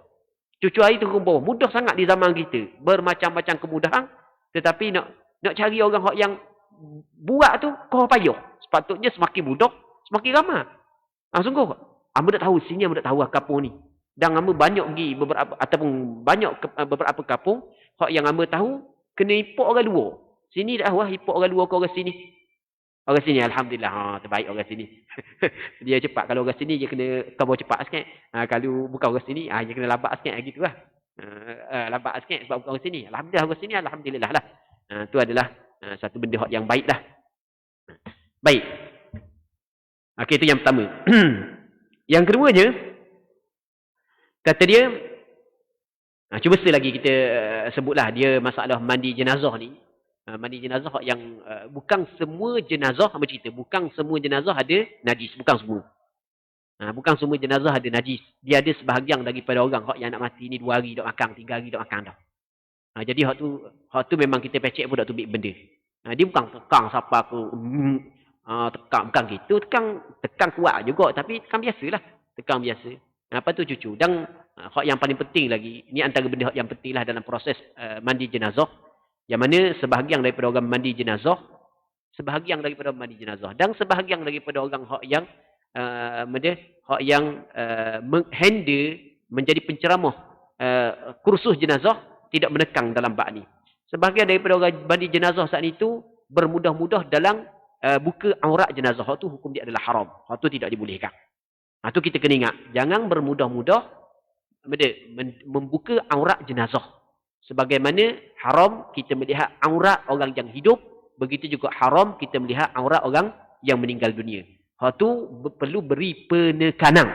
Cucu air turun bawah. Mudah sangat di zaman kita. Bermacam-macam kemudahan. Tetapi nak cari orang yang buat tu, kau payah. Sepatutnya semakin mudah, semakin ramai. Sungguh. Amba tak tahu, sini amba tak tahu kampung ni. Dan amba banyak pergi beberapa, ataupun banyak beberapa kampung, yang amba tahu, kena import orang luar. Sini dah import orang luar ke orang sini. Orang sini, Alhamdulillah. Terbaik orang sini. Dia cepat. Kalau orang sini, dia kena kabur cepat sikit. Kalau bukan orang sini, dia kena lambat sikit. Gitu lah. Lambat sikit sebab bukan orang sini. Alhamdulillah orang sini, Alhamdulillah lah. Itu adalah satu benda yang baik lah. Baik. Okey, itu yang pertama. Yang keduanya, kata dia, cuba lagi kita sebutlah dia masalah mandi jenazah ni. Mandi jenazah yang bukan semua jenazah, apa cerita, bukan semua jenazah ada najis, bukan semua. Bukan semua jenazah ada najis. Dia ada sebahagian daripada orang yang nak mati ni 2 hari tak makan, 3 hari tak makan dah. Jadi hak tu memang kita pecek pun tak tubik benda. Dia bukan tekang siapa aku tekang bukan gitu, tekang kuat juga tapi tekang biasalah, tekang biasa. Apa tu cucu. Dan hak yang paling penting lagi, ni antara benda yang pentinglah dalam proses mandi jenazah. Yang mana sebahagian daripada orang mandi jenazah, dan sebahagian daripada orang yang menghandle menjadi penceramah kursus jenazah tidak menekang dalam bab ni. Sebahagian daripada orang mandi jenazah saat itu bermudah-mudah dalam buka aurat jenazah. Hak tu hukum dia adalah haram. Hak tu tidak dibolehkan. Tu kita kena ingat, jangan bermudah-mudah membuka aurat jenazah. Sebagaimana haram kita melihat aurat orang yang hidup, begitu juga haram kita melihat aurat orang yang meninggal dunia. Hak tu perlu beri penekanan.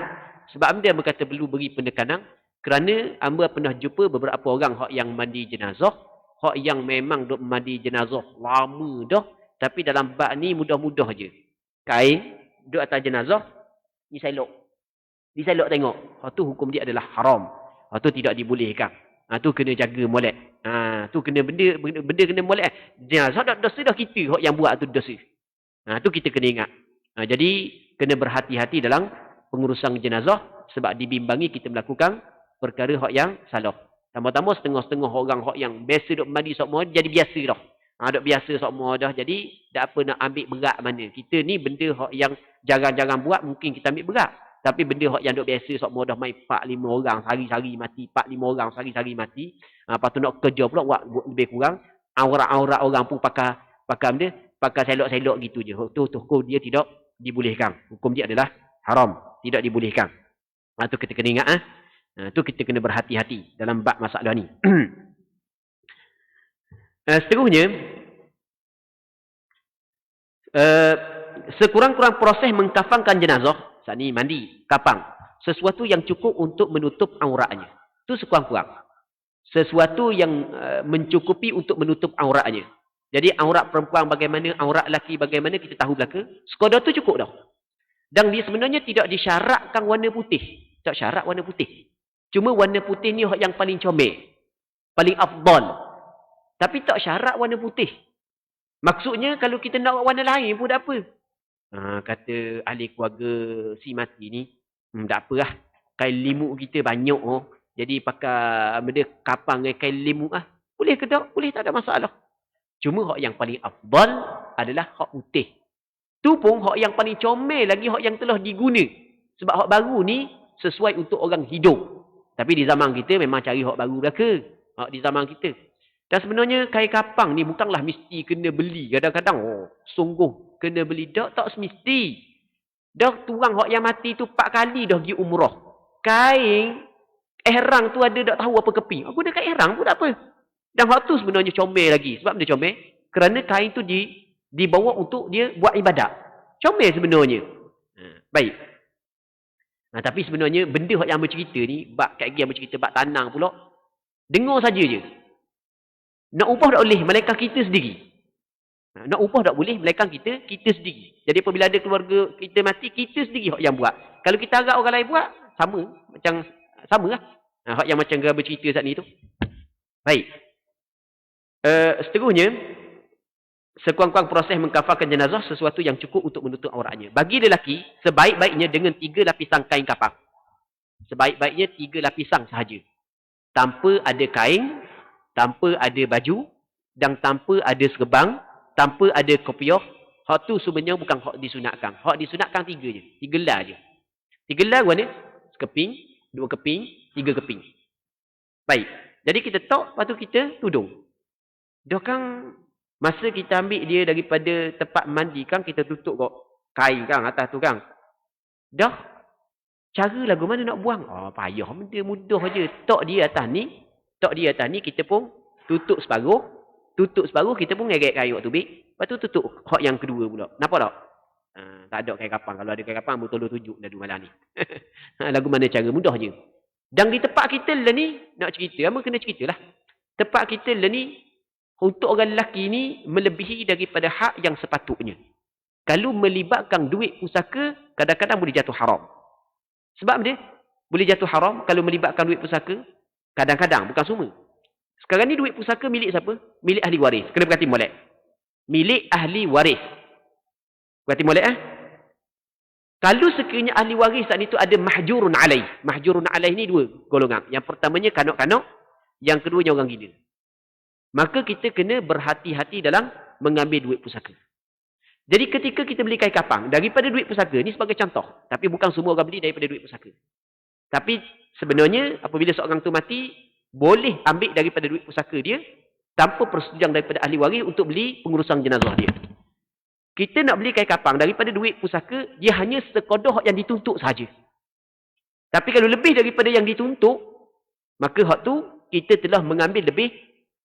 Sebab dia berkata perlu beri penekanan, kerana amba pernah jumpa beberapa orang yang mandi jenazah, yang memang duk mandi jenazah lama dah, tapi dalam bab ni mudah-mudah je. Kain duk atas jenazah, diselok tengok. Hak tu hukum dia adalah haram. Hak tu tidak dibolehkan. Tu kena jaga molek. Tu kena benda kena molek. Jenazah dah dosa dah kita yang buat tu dosa. Tu kita kena ingat. Jadi kena berhati-hati dalam pengurusan jenazah sebab dibimbangi kita melakukan perkara yang salah. Tambah-tambah setengah-setengah orang yang biasa duk mandi semua jadi biasa dah. Duk biasa semua dah, jadi tak apa nak ambil berat mana. Kita ni benda yang jarang-jarang buat mungkin kita ambil berat. Tapi benda yang duk biasa semua dah main 4-5 orang sehari-hari mati, 4-5 orang sehari-hari mati. Lepas tu nak kerja pula buat lebih kurang. Aurat-aurat orang pun pakai benda, pakai selok-selok gitu je. Tu hukum dia tidak dibolehkan. Hukum dia adalah haram, tidak dibolehkan. Tu kita kena ingat. Tu kita kena berhati-hati dalam bab masalah ni. Seterusnya, sekurang-kurang proses mengkafankan jenazah, saat ni mandi, kapang, sesuatu yang cukup untuk menutup auratnya. Itu sekurang-kurang. Sesuatu yang mencukupi untuk menutup auratnya. Jadi aurat perempuan bagaimana, aurat lelaki bagaimana, kita tahu belaka. Sekadar tu cukup dah. Dan dia sebenarnya tidak disyaratkan warna putih. Tak syarat warna putih. Cuma warna putih ni yang paling comel. Paling afdal. Tapi tak syarat warna putih. Maksudnya kalau kita nak warna lain pun tak apa. Kata ahli keluarga si mati ni, tak apalah. Kain limuk kita banyak. Jadi pakai benda kapang dengan kain limuk. Boleh ke tak? Boleh, tak ada masalah. Cuma hak yang paling afdal adalah hak putih. Tu pun hak yang paling comel lagi, hak yang telah diguna. Sebab hak baru ni sesuai untuk orang hidup. Tapi di zaman kita memang cari hak baru belaka. Hak di zaman kita. Dan sebenarnya kain kapang ni bukanlah mesti kena beli. Kadang-kadang sungguh kena beli. Tak semesti. Dah tuang hak yang mati tu 4 kali dah pergi umrah. Kain ihram tu ada tak tahu apa keping. Guna kain ihram pun tak apa. Dan hak tu sebenarnya comel lagi. Sebab dia comel. Kerana kain tu dibawa untuk dia buat ibadat. Comel sebenarnya. Baik. Tapi sebenarnya benda yang bercerita ni, bab kat yang bercerita bab tanang pula, dengar saja je. Nak ubah tak boleh, melainkan kita sendiri. Nak ubah tak boleh, melainkan kita sendiri. Jadi apabila ada keluarga kita mati, kita sendiri yang buat. Kalau kita harap orang lain buat, sama lah. Hak yang macam Gerabah bercerita saat ni tu. Baik. Seterusnya, sekurang-kurang proses mengkafarkan jenazah sesuatu yang cukup untuk menutup auratnya. Bagi lelaki, sebaik-baiknya dengan 3 lapisan kain kafan. Sebaik-baiknya 3 lapisan sahaja. Tanpa ada kain, tanpa ada baju, dan tanpa ada serban, tanpa ada kopiah. Hak tu sebenarnya bukan hak disunatkan. Hak disunatkan 3 je. 3 gelar je. 3 gelar mana? Sekeping, 2 keping, 3 keping. Baik. Jadi kita tok, lepas tu kita tudung. Dah kan, masa kita ambil dia daripada tempat mandi kan, kita tutup kok kain kan, atas tu kan. Dah, cara lagu mana nak buang? Payah, benda mudah je. Tok dia atas ni, kita pun tutup separuh, kita pun ngeret kain waktu bik. Lepas tu tutup hak yang kedua pula. Nampak tak? Tak ada kain kapang. Kalau ada kain kapang, ambil tolong tunjuk dah malam ni. Lagu mana cara? Mudah je. Dan di tempat kita lah ni, nak cerita, apa kena ceritalah. Tempat kita lah ni, untuk orang lelaki ni, melebihi daripada hak yang sepatutnya. Kalau melibatkan duit pusaka, kadang-kadang boleh jatuh haram. Sebab dia, boleh jatuh haram kalau melibatkan duit pusaka, kadang-kadang, bukan semua. Sekarang ni duit pusaka milik siapa? Milik ahli waris. Kena berkati molek. Milik ahli waris. Berkati molek Kalau sekiranya ahli waris saat itu ada mahjurun alaih. Mahjurun alaih ni 2 golongan. Yang pertamanya kanak-kanak, yang keduanya orang gila. Maka kita kena berhati-hati dalam mengambil duit pusaka. Jadi ketika kita beli kain kapang, daripada duit pusaka, ni sebagai contoh. Tapi bukan semua orang beli daripada duit pusaka. Tapi sebenarnya apabila seorang tu mati, boleh ambil daripada duit pusaka dia, tanpa persetujuan daripada ahli waris untuk beli pengurusan jenazah dia. Kita nak beli kain kapang daripada duit pusaka, dia hanya sekadar yang dituntut sahaja. Tapi kalau lebih daripada yang dituntut, maka hak tu kita telah mengambil lebih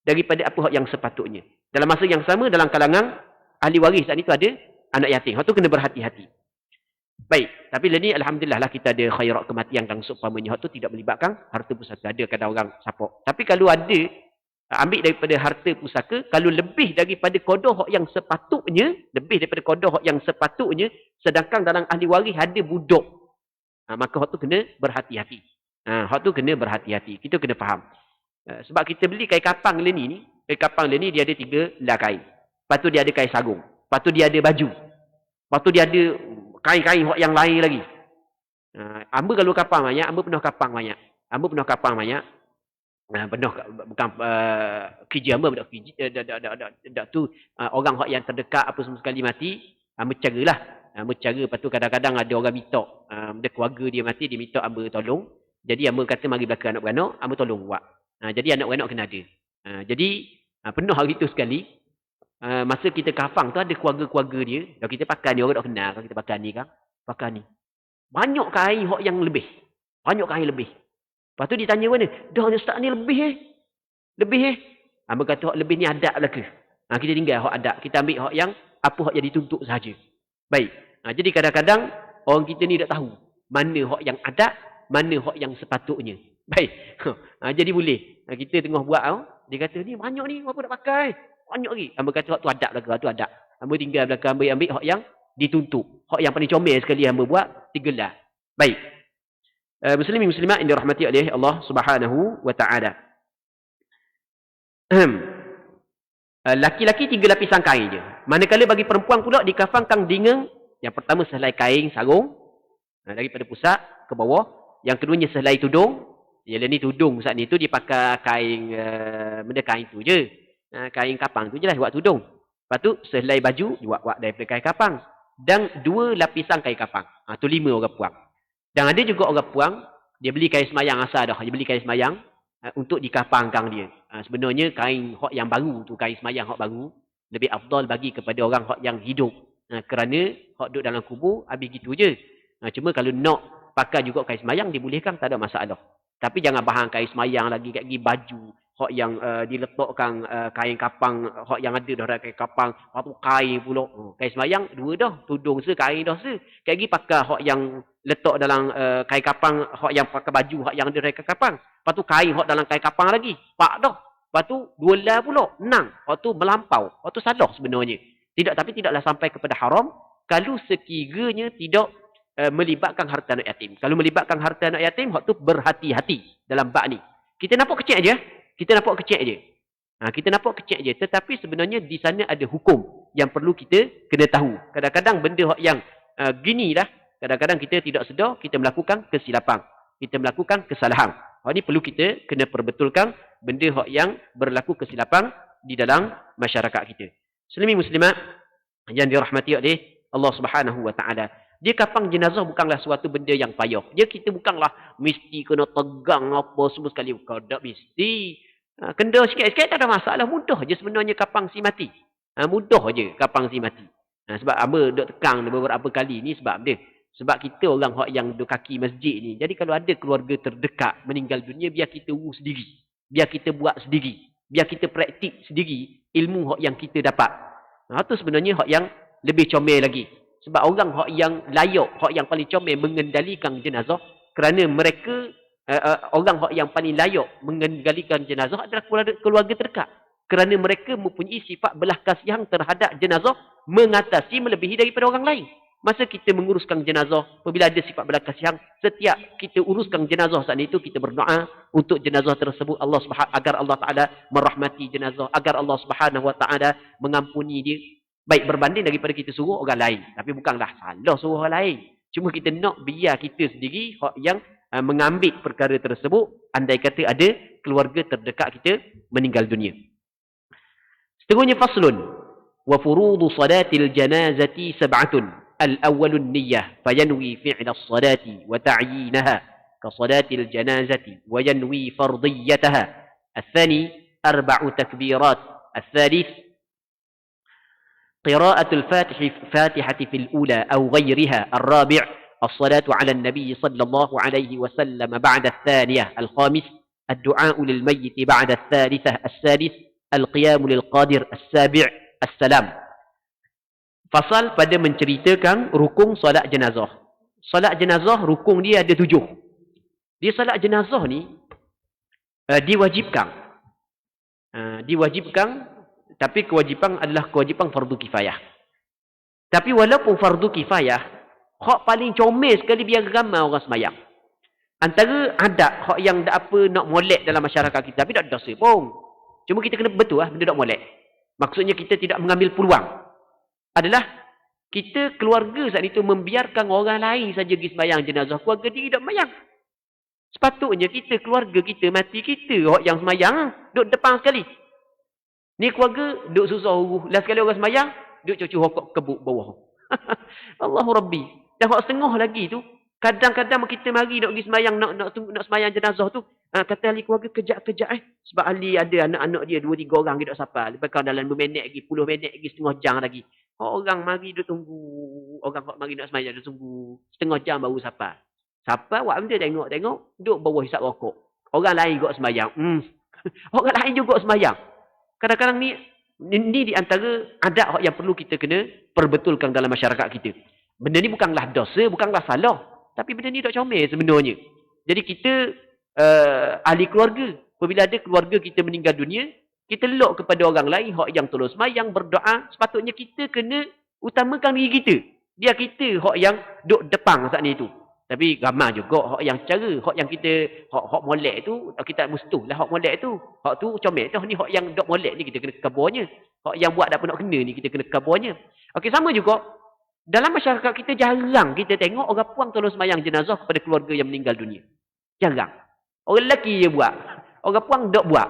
daripada apa hak yang sepatutnya. Dalam masa yang sama, dalam kalangan ahli waris saat itu ada anak yatim. Hak tu kena berhati-hati. Baik, tapi lah ni alhamdulillah lah kita ada khairat kematian dan seumpamanya. Hak tu tidak melibatkan harta pusaka. Ada kadang orang sapok. Tapi kalau ada, ambil daripada harta pusaka, kalau lebih daripada qada hak yang sepatutnya, sedangkan dalam ahli waris ada budak, maka hak tu kena berhati-hati. Kita kena faham. Sebab kita beli kain kapang ni, dia ada 3 helai kain. Lepas tu dia ada kain sarung. Lepas tu dia ada baju. Lepas tu dia ada kain-kain yang lain lagi. Amba kalau kapang banyak, amba pernah kapang banyak. Bukan kerja amba, dak tu orang yang terdekat apa semua sekali mati, amba caralah. Lepas tu kadang-kadang ada orang minta, ada keluarga dia mati, dia minta amba tolong. Jadi amba kata mari belakang anak-beranak, amba tolong buat. Jadi anak-beranak kena ada. Jadi pernah hari tu sekali, masa kita kafang tu ada keluarga-keluarga dia, kalau kita pakai ni, orang tak kenal kalau kita pakai ni. Banyak kain yang lebih. Lepas tu ditanya mana? Dah ustaz ni lebih. Amba kata hak lebih ni adat lah ke? Kita tinggal hak adat. Kita ambil hak yang apa hak yang dituntut sahaja. Baik. Jadi kadang-kadang orang kita ni tak tahu mana hak yang adat, mana hak yang sepatutnya. Baik. Jadi boleh. Kita tengah buat dia kata ni banyak ni apa nak pakai? Banyak lagi. Amba kata hak tu adat lah ke? Hak tu adat. Amba tinggal belakang ambil hak yang dituntut. Hak yang paling comel sekali amba buat 3 lah. Baik. Muslimin muslimat yang dirahmati oleh Allah Subhanahu wa taala. Laki-laki 3 lapisan kain je. Manakala bagi perempuan pula dikafankan dengan yang pertama sehelai kain sarung daripada pusat ke bawah, yang keduanya sehelai tudung. Ialah ni tudung saat ni tu dia pakai kain benda kain tu je. Kain kapang tu jelah buat tudung. Lepas tu sehelai baju buat daripada kain kapang dan 2 lapisan kain kapang. Tu 5 orang puang. Dan ada juga orang puang, dia beli kain semayang asal dah. Dia beli kain semayang untuk dikapangkan dia. Sebenarnya kain hak yang baru tu, kain semayang hak baru, lebih afdal bagi kepada orang hak yang hidup. Kerana hak duduk dalam kubur, habis gitu je. Cuma kalau nak pakai juga kain semayang, dibolehkan, tak ada masalah. Tapi jangan bahan kain semayang lagi baju, hak yang diletakkan kain kapang, hak yang ada dah kain kapang, lepas tu kain pula. Kain semayang dua dah, tudung se, kain dah se. Kayak lagi pakai hak yang letak dalam kain kapang, hak yang pakai baju hak yang ada kain kapang. Lepas tu kain hak dalam kain kapang lagi. Pak dah. Lepas tu dua lah pula, enam. Lepas tu melampau. Lepas tu salah sebenarnya. Tapi tidaklah sampai kepada haram kalau sekiranya tidak melibatkan harta anak yatim. Kalau melibatkan harta anak yatim, hak tu berhati-hati dalam bab ni. Kita nampak kecil aja. Kita nampak kecil aja. Kita nampak kecil aja. Tetapi sebenarnya di sana ada hukum yang perlu kita kena tahu. Kadang-kadang benda hak yang gini lah, kadang-kadang kita tidak sedar, kita melakukan kesilapan. Kita melakukan kesalahan. Hak ni perlu kita kena perbetulkan benda hak yang berlaku kesilapan di dalam masyarakat kita. Muslimin muslimat yang dirahmati oleh Allah Subhanahu wa taala. Dia kapang jenazah bukanlah suatu benda yang payah. Kita bukanlah mesti kena tegang apa semua sekali. Bukan tak mesti. Kena sikit-sikit tak ada masalah. Mudah je sebenarnya kapang si mati. Mudah je kapang si mati. Sebab apa duk tegang beberapa kali ni sebab dia. Sebab kita orang yang duduk kaki masjid ni. Jadi kalau ada keluarga terdekat meninggal dunia, biar kita urus sendiri. Biar kita buat sendiri. Biar kita praktik sendiri ilmu yang kita dapat. Itu sebenarnya yang lebih comel lagi. Sebab orang yang layak, yang paling comel mengendalikan jenazah. Kerana mereka, orang yang paling layak mengendalikan jenazah adalah keluarga terdekat. Kerana mereka mempunyai sifat belah kasihan terhadap jenazah mengatasi melebihi daripada orang lain. Masa kita menguruskan jenazah, apabila ada sifat belas kasihan, setiap kita uruskan jenazah saat itu, kita berdoa untuk jenazah tersebut agar Allah Ta'ala merahmati jenazah, agar Allah Subhanahu Wa Ta'ala mengampuni dia. Baik berbanding daripada kita suruh orang lain. Tapi bukanlah salah suruh orang lain. Cuma kita nak biar kita sendiri yang mengambil perkara tersebut, andai kata ada keluarga terdekat kita meninggal dunia. Seterusnya faslun. Wa furudu salatil janazati sab'atun. الأول النية فينوي فعل الصلاة وتعيينها كصلاة الجنازة وينوي فرضيتها. الثاني 4 تكبيرات. الثالث قراءة الفاتحة في الأولى أو غيرها. الرابع الصلاة على النبي صلى الله عليه وسلم بعد الثانية. الخامس الدعاء للميت بعد الثالثة. السادس القيام للقادر. السابع السلام. Fasal pada menceritakan rukun solat jenazah. Solat jenazah rukun dia ada 7. Dia solat jenazah ni diwajibkan. Diwajibkan, tapi kewajipan adalah kewajipan fardu kifayah. Tapi walaupun fardu kifayah, hak paling comel sekali biar ramai orang semayang. Antara adat hak yang tak apa nak molek dalam masyarakat kita, tapi tak dosa pun. Cuma kita kena betul lah benda tak molek. Maksudnya kita tidak mengambil peluang. Adalah kita keluarga saat itu membiarkan orang lain saja pergi sembahyang jenazah, keluarga diri tak sembahyang. Sepatutnya kita, keluarga kita, mati kita yang sembahyang, duduk depan sekali. Ni keluarga duduk susah uruh. Last sekali orang sembahyang, duduk cucu hokok kebuk bawah. Allahu Rabbi. Dan hak setengah lagi tu, kadang-kadang kita mari nak pergi sembahyang, nak sembahyang jenazah tu, kata ahli keluarga kejap-kejap sebab ahli ada anak-anak dia 2-3 orang dia tak sapa. Lepas kan dalam 2 minit lagi, 10 minit lagi, setengah jam lagi. Orang mari dia tunggu, orang mari nak sembahyang dia tunggu setengah jam baru sapa. Sapa buat benda tengok, duduk bawah hisap rokok. Orang lain juga sembahyang. Orang lain juga sembahyang. Kadang-kadang ni di antara adat yang perlu kita kena perbetulkan dalam masyarakat kita. Benda ni bukanlah dosa, bukanlah salah, tapi benda ni tak comel sebenarnya. Jadi kita ahli keluarga, apabila ada keluarga kita meninggal dunia, kita lok kepada orang lain hak yang tolong sembahyang, berdoa. Sepatutnya kita kena utamakan diri kita. Biar kita hak yang duduk depan saat ni tu. Tapi ramai juga hak yang cara, hak yang kita hak molek tu, kita mustuhlah hak molek tu. Hak tu comel tu, ni hak yang dok molek ni kita kena kabarnya. Hak yang buat tak nak kena ni kita kena kabarnya. Okey, sama juga dalam masyarakat kita jarang kita tengok orang puang tolong sembahyang jenazah kepada keluarga yang meninggal dunia. Jarang. Orang lelaki je buat. Orang puang dok buat.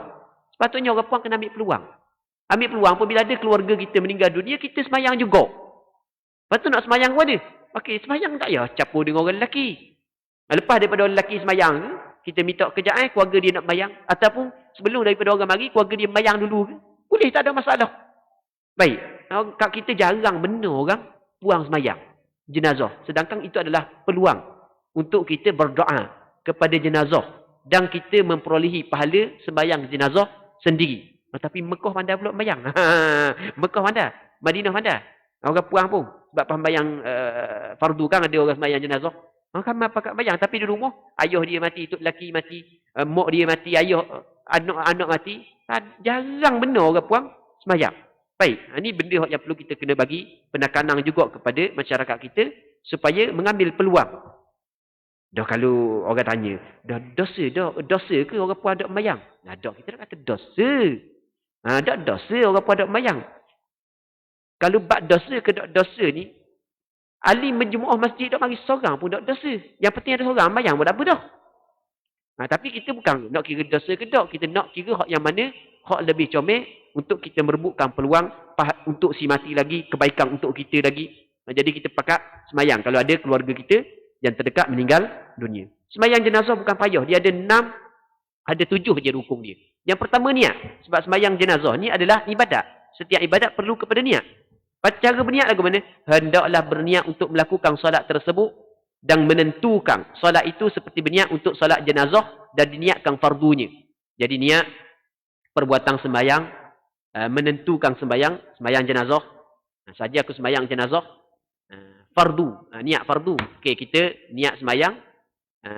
Sepatutnya orang puang kena ambil peluang. Ambil peluang apabila ada keluarga kita meninggal dunia, kita sembahyang juga. Lepas tu nak sembahyang pun ada. Okey, sembahyang tak ya campur dengan orang lelaki. Lepas daripada orang lelaki sembahyang, kita minta kejap keluarga dia nak sembahyang. Ataupun sebelum daripada orang mari, keluarga dia sembahyang dulu. Boleh, tak ada masalah. Baik. Kat kita jarang benar orang puang sembahyang jenazah. Sedangkan itu adalah peluang untuk kita berdoa kepada jenazah. Dan kita memperolehi pahala sembahyang jenazah sendiri. Tapi Mekah pandai pula sembahyang. Mekah pandai. Madinah pandai. Orang puang pun. Sebab sembahyang fardu kan ada orang sembahyang jenazah. Orang kan pakat sembahyang. Tapi di rumah, ayah dia mati, tok lelaki mati, mak dia mati, ayah, anak-anak mati. Jarang benar orang puang sembahyang. Baik, ini benda yang perlu kita kena bagi penekanan juga kepada masyarakat kita supaya mengambil peluang. Dah kalau orang tanya, dosa ke orang puan dok sembahyang? Nah, dok kita nak kata dosa. Dok dosa orang puan dok sembahyang. Kalau bab dosa ke dok dosa ni, ahli menjemaah masjid dok mari seorang pun dok dosa. Yang penting ada seorang sembahyang pun tak apa dah. Tapi kita bukan nak kira dosa ke dok, kita nak kira hak yang mana hak lebih comel untuk kita merebutkan peluang untuk si mati lagi, kebaikan untuk kita lagi. Jadi kita pakat sembahyang kalau ada keluarga kita yang terdekat meninggal dunia. Sembahyang jenazah bukan payah. Dia ada 6, ada 7 je rukun dia. Yang pertama niat. Sebab sembahyang jenazah ni adalah ibadat. Setiap ibadat perlu kepada niat. Cara berniat lagu mana? Hendaklah berniat untuk melakukan solat tersebut dan menentukan solat itu seperti berniat untuk solat jenazah dan diniatkan fardunya. Jadi niat perbuatan sembahyang, menentukan sembahyang jenazah. Saja aku sembahyang jenazah, fardu, niat fardu. Okey, kita niat sembahyang,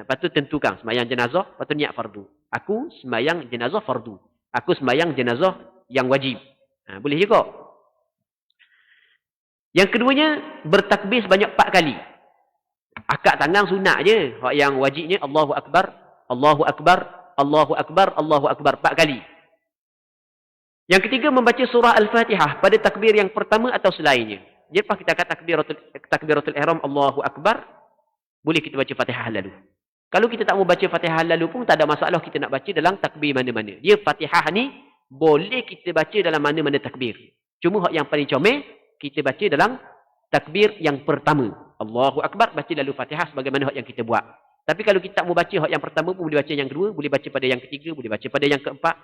lepas tu tentukan sembahyang jenazah, lepas tu niat fardu. Aku sembahyang jenazah fardu. Aku sembahyang jenazah yang wajib. Boleh juga. Yang keduanya, bertakbir sebanyak 4 kali. Akad tangan sunat je. Hak yang wajibnya Allahu Akbar, Allahu Akbar, Allahu Akbar, Allahu Akbar 4 kali. Yang ketiga, membaca surah Al-Fatihah pada takbir yang pertama atau selainnya. Lepas kita kata takbiratul ihram Allahu Akbar, boleh kita baca Fatihah lalu. Kalau kita tak mau baca Fatihah lalu pun tak ada masalah kita nak baca dalam takbir mana-mana. Dia Fatihah ni boleh kita baca dalam mana-mana takbir. Cuma hak yang paling comel kita baca dalam takbir yang pertama. Allahu Akbar, baca lalu Fatihah sebagaimana hak yang kita buat. Tapi kalau kita tak mau baca hak yang pertama pun boleh baca yang kedua, boleh baca pada yang ketiga, boleh baca pada yang keempat.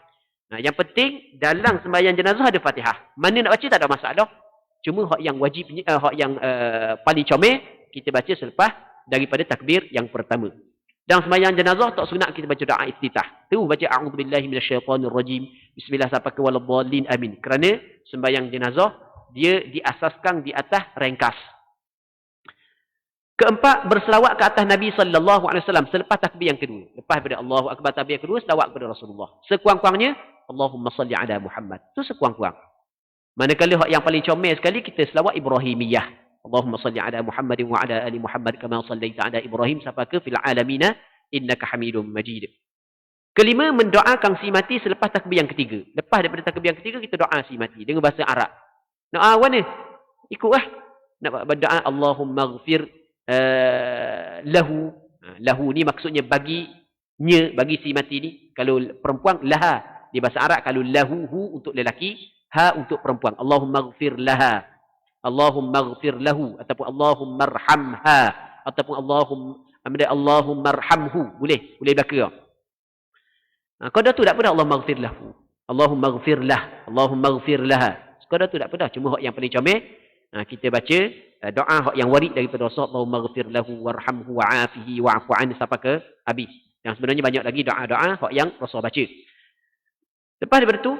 Yang penting dalam sembahyang jenazah ada Fatihah. Mana nak baca tak ada masalah. Cuma hak yang wajibnya, hak yang paling comel kita baca selepas daripada takbir yang pertama. Dan sembahyang jenazah tak sunat kita baca doa iftitah. Tu baca a'udzubillahi minasyaitonirrajim. Bismillah sampai ke waladhdallin amin. Kerana sembahyang jenazah dia diasaskan di atas ringkas. Keempat, berselawat ke atas Nabi sallallahu alaihi wasallam selepas takbir yang kedua. Lepas daripada Allahu Akbar takbir yang kedua, selawat kepada Rasulullah. Sekuang-kuangnya Allahumma salli ala Muhammad. Tu sekuang-kuang. Manakala hak yang paling comel sekali kita selawat Ibrahimiyah. Allahumma salli ala Muhammad wa ala ali Muhammad kama sallaita ala Ibrahim sampai ke fil alamina innaka Hamidum Majid. Kelima, mendoakan si mati selepas takbir yang ketiga. Lepas daripada takbir yang ketiga kita doa si mati dengan bahasa Arab. Doa mana? Ikutlah. Nak berdoa Allahumma ighfir lahu. Lahu ni maksudnya baginya, bagi si mati ni. Kalau perempuan laha di bahasa Arab, kalau lahu hu untuk lelaki, ha untuk perempuan. Allahumma ighfir laha. Allahumma ighfir lahu ataupun Allahumma arhamha ataupun Allahumma arhamhu. Boleh belaka. Qada tu tak apa dah Allahumma ighfir lahu. Allahumma ighfir lah. Allahumma ighfir laha. Qada tu tak apa dah. Cuma hak yang paling comel kita baca doa hak yang warid daripada Rasul, Allahumma ighfir lahu warhamhu wa'afihi wa'fu an sampai ke habis. Yang sebenarnya banyak lagi doa-doa hak yang Rasul baca. Lepas daripada tu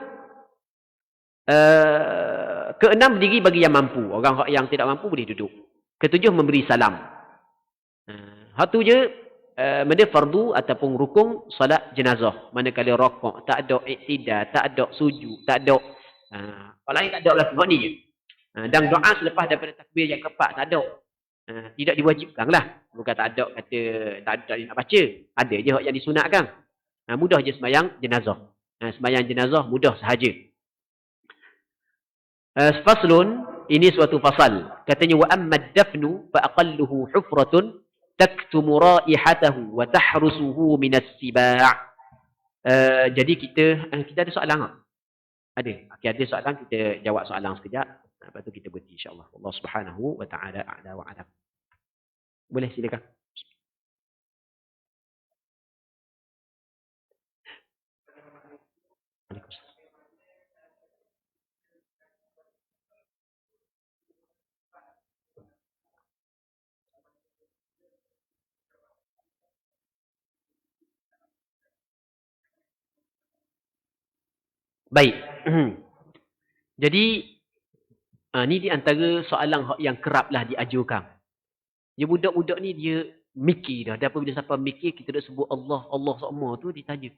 keenam, berdiri bagi yang mampu. Orang yang tidak mampu boleh duduk. Ketujuh, memberi salam. Hak tu je benda fardu ataupun rukun salat jenazah. Manakala rokok, tak ada iktidal, tak ada sujud, tak ada lain tak ada lah semua ni je. Dan doa selepas daripada takbir yang keempat tak ada. Tidak diwajibkan lah. Bukan tak ada kata tak ada nak baca. Ada je yang disunatkan. Mudah je sembahyang jenazah. Sembahyang jenazah mudah sahaja. Faslun, ini suatu fasal. Katanya wa amma ad-dafnu fa aqalluhu hufratun taktumu raihatahu wa tahrusuhu min as-siba'. Jadi kita ada soalan tak? Ada. Okey, ada soalan, kita jawab soalan sekejap. Lepas tu kita berhenti insya-Allah. Allah Subhanahu wa taala a'la wa a'lam. Boleh silakan. Waalaikumsalam. Baik. Jadi, ni di antara soalan yang keraplah diajukan. Dia budak-budak ni dia mikir dah. Dan apabila siapa mikir, kita dah sebut Allah, Allah sama tu ditanya.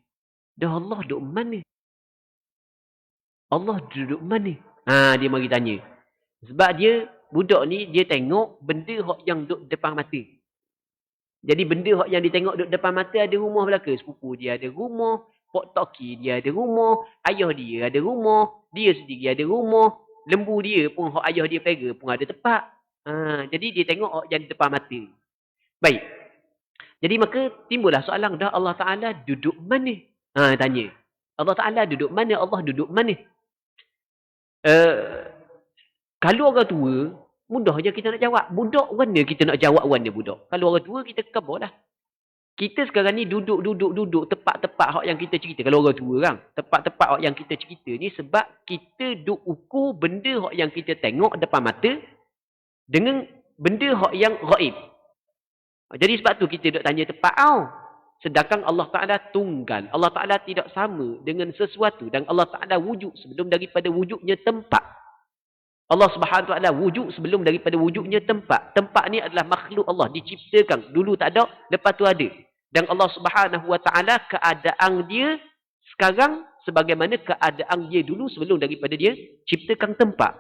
Dah Allah duduk mana? Allah duduk mana? Dia mari tanya. Sebab dia, budak ni, dia tengok benda yang duduk depan mata. Jadi benda yang dia tengok duduk depan mata ada rumah belaka. Sepupu dia ada rumah, pok toki dia ada rumah, ayah dia ada rumah, dia sendiri ada rumah, lembu dia pun ayah dia pega pun ada tempat. Jadi dia tengok yang depan mata. Baik. Jadi maka timbullah soalan, dah Allah Ta'ala duduk mana? Tanya. Allah Ta'ala duduk mana? Allah duduk mana? Kalau orang tua, mudah je kita nak jawab. Budak mana kita nak jawab mana budak? Kalau orang tua, kita kebal lah. Kita sekarang ni duduk tepat-tepat hak yang kita cerita. Kalau orang tua kan, tepat-tepat hak yang kita cerita ni sebab kita duk ukur benda hak yang kita tengok depan mata dengan benda hak yang gaib. Jadi sebab tu kita duk tanya tepat tau. Sedangkan Allah Ta'ala tunggal. Allah Ta'ala tidak sama dengan sesuatu. Dan Allah Ta'ala wujud sebelum daripada wujudnya tempat. Allah Subhanahu Wa Ta'ala wujud sebelum daripada wujudnya tempat. Tempat ni adalah makhluk Allah. Diciptakan. Dulu tak ada, lepas tu ada. Dan Allah Subhanahu Wa Ta'ala keadaan dia sekarang sebagaimana keadaan dia dulu sebelum daripada dia ciptakan tempat.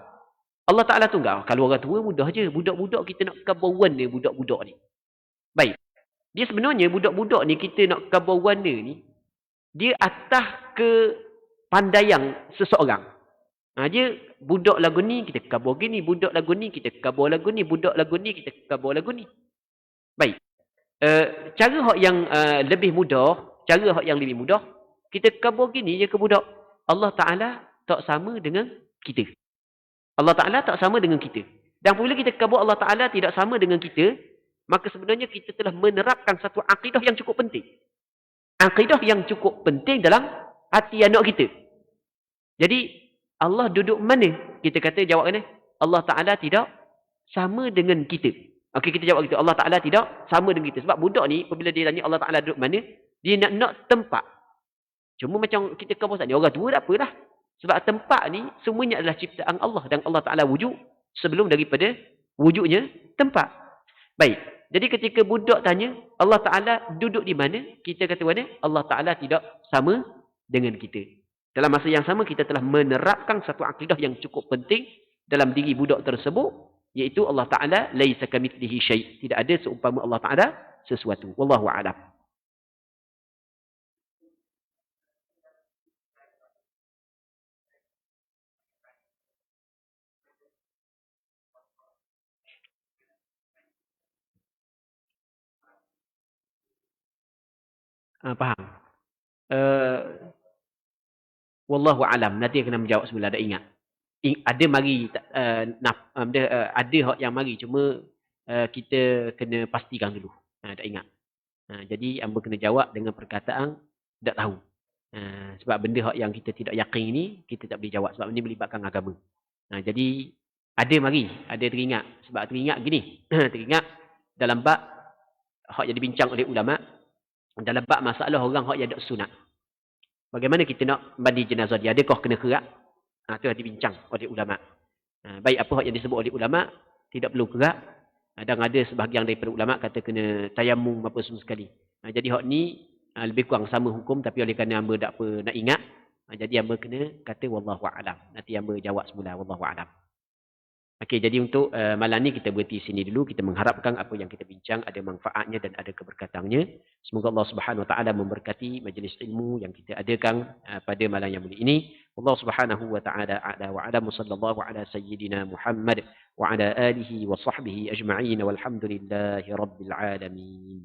Allah Ta'ala tunggal. Kalau orang tua mudah je. Budak-budak kita nak kabawan ni budak-budak ni. Baik. Dia sebenarnya budak-budak ni kita nak kabawan ni dia atas ke pandaian seseorang. Dia budak lagu ni kita kabar gini, budak lagu ni kita kabar lagu ni, budak lagu ni kita kabar lagu ni. Baik. Cara hak yang lebih mudah, kita kabar gini je ke budak. Allah Ta'ala tak sama dengan kita. Allah Ta'ala tak sama dengan kita. Dan apabila kita kabar Allah Ta'ala tidak sama dengan kita, maka sebenarnya kita telah menerapkan satu akidah yang cukup penting. Akidah yang cukup penting dalam hati anak kita. Jadi, Allah duduk mana? Kita kata jawab ni. Allah Ta'ala tidak sama dengan kita. Okey, kita jawab gitu. Allah Ta'ala tidak sama dengan kita. Sebab budak ni, apabila dia tanya Allah Ta'ala duduk mana, dia nak tempat. Cuma macam kita kabar ni, orang tua tak apa dah. Sebab tempat ni, semuanya adalah ciptaan Allah. Dan Allah Ta'ala wujud sebelum daripada wujudnya tempat. Baik. Jadi ketika budak tanya, Allah Ta'ala duduk di mana? Kita kata mana? Allah Ta'ala tidak sama dengan kita. Dalam masa yang sama, kita telah menerapkan satu akidah yang cukup penting dalam diri budak tersebut, iaitu Allah Ta'ala laisa kamitslihi syai'. Tidak ada seumpama Allah Ta'ala sesuatu. Wallahu a'lam. Faham? Wallahu a'lam. Nanti kena menjawab sebelah, ada ingat. Ada mari ada hak yang mari, cuma kita kena pastikan dulu. Tak ingat. Jadi hamba kena jawab dengan perkataan tak tahu. Sebab benda hak yang kita tidak yakin ni kita tak boleh jawab sebab ini melibatkan agama. Jadi ada mari, ada teringat. Sebab teringat gini, teringat dalam bab hak yang dibincang oleh ulama, dalam bab masalah orang hak yang ada sunat. Bagaimana kita nak mandi jenazah dia? Adakah kena kerak? Itu yang dibincang oleh ulama. Baik apa hak yang disebut oleh ulama, tidak perlu kerak. Dan ada sebahagian daripada ulama kata kena tayamum apa semua sekali. Jadi hak ni lebih kurang sama hukum, tapi oleh kerana hamba tak apa nak ingat, jadi hamba kena kata wallahu a'lam. Nanti hamba jawab semula wallahu a'lam. Okey, jadi untuk malam ni kita berhenti sini dulu. Kita mengharapkan apa yang kita bincang ada manfaatnya dan ada keberkatannya. Semoga Allah Subhanahu Wa Taala memberkati majlis ilmu yang kita adakan pada malam yang mulia ini. Allah Subhanahu Wa Taala a'la wa a'lam. Sallallahu ala sayyidina Muhammad wa ala alihi wa sahbihi ajma'in walhamdulillahi rabbil alamin.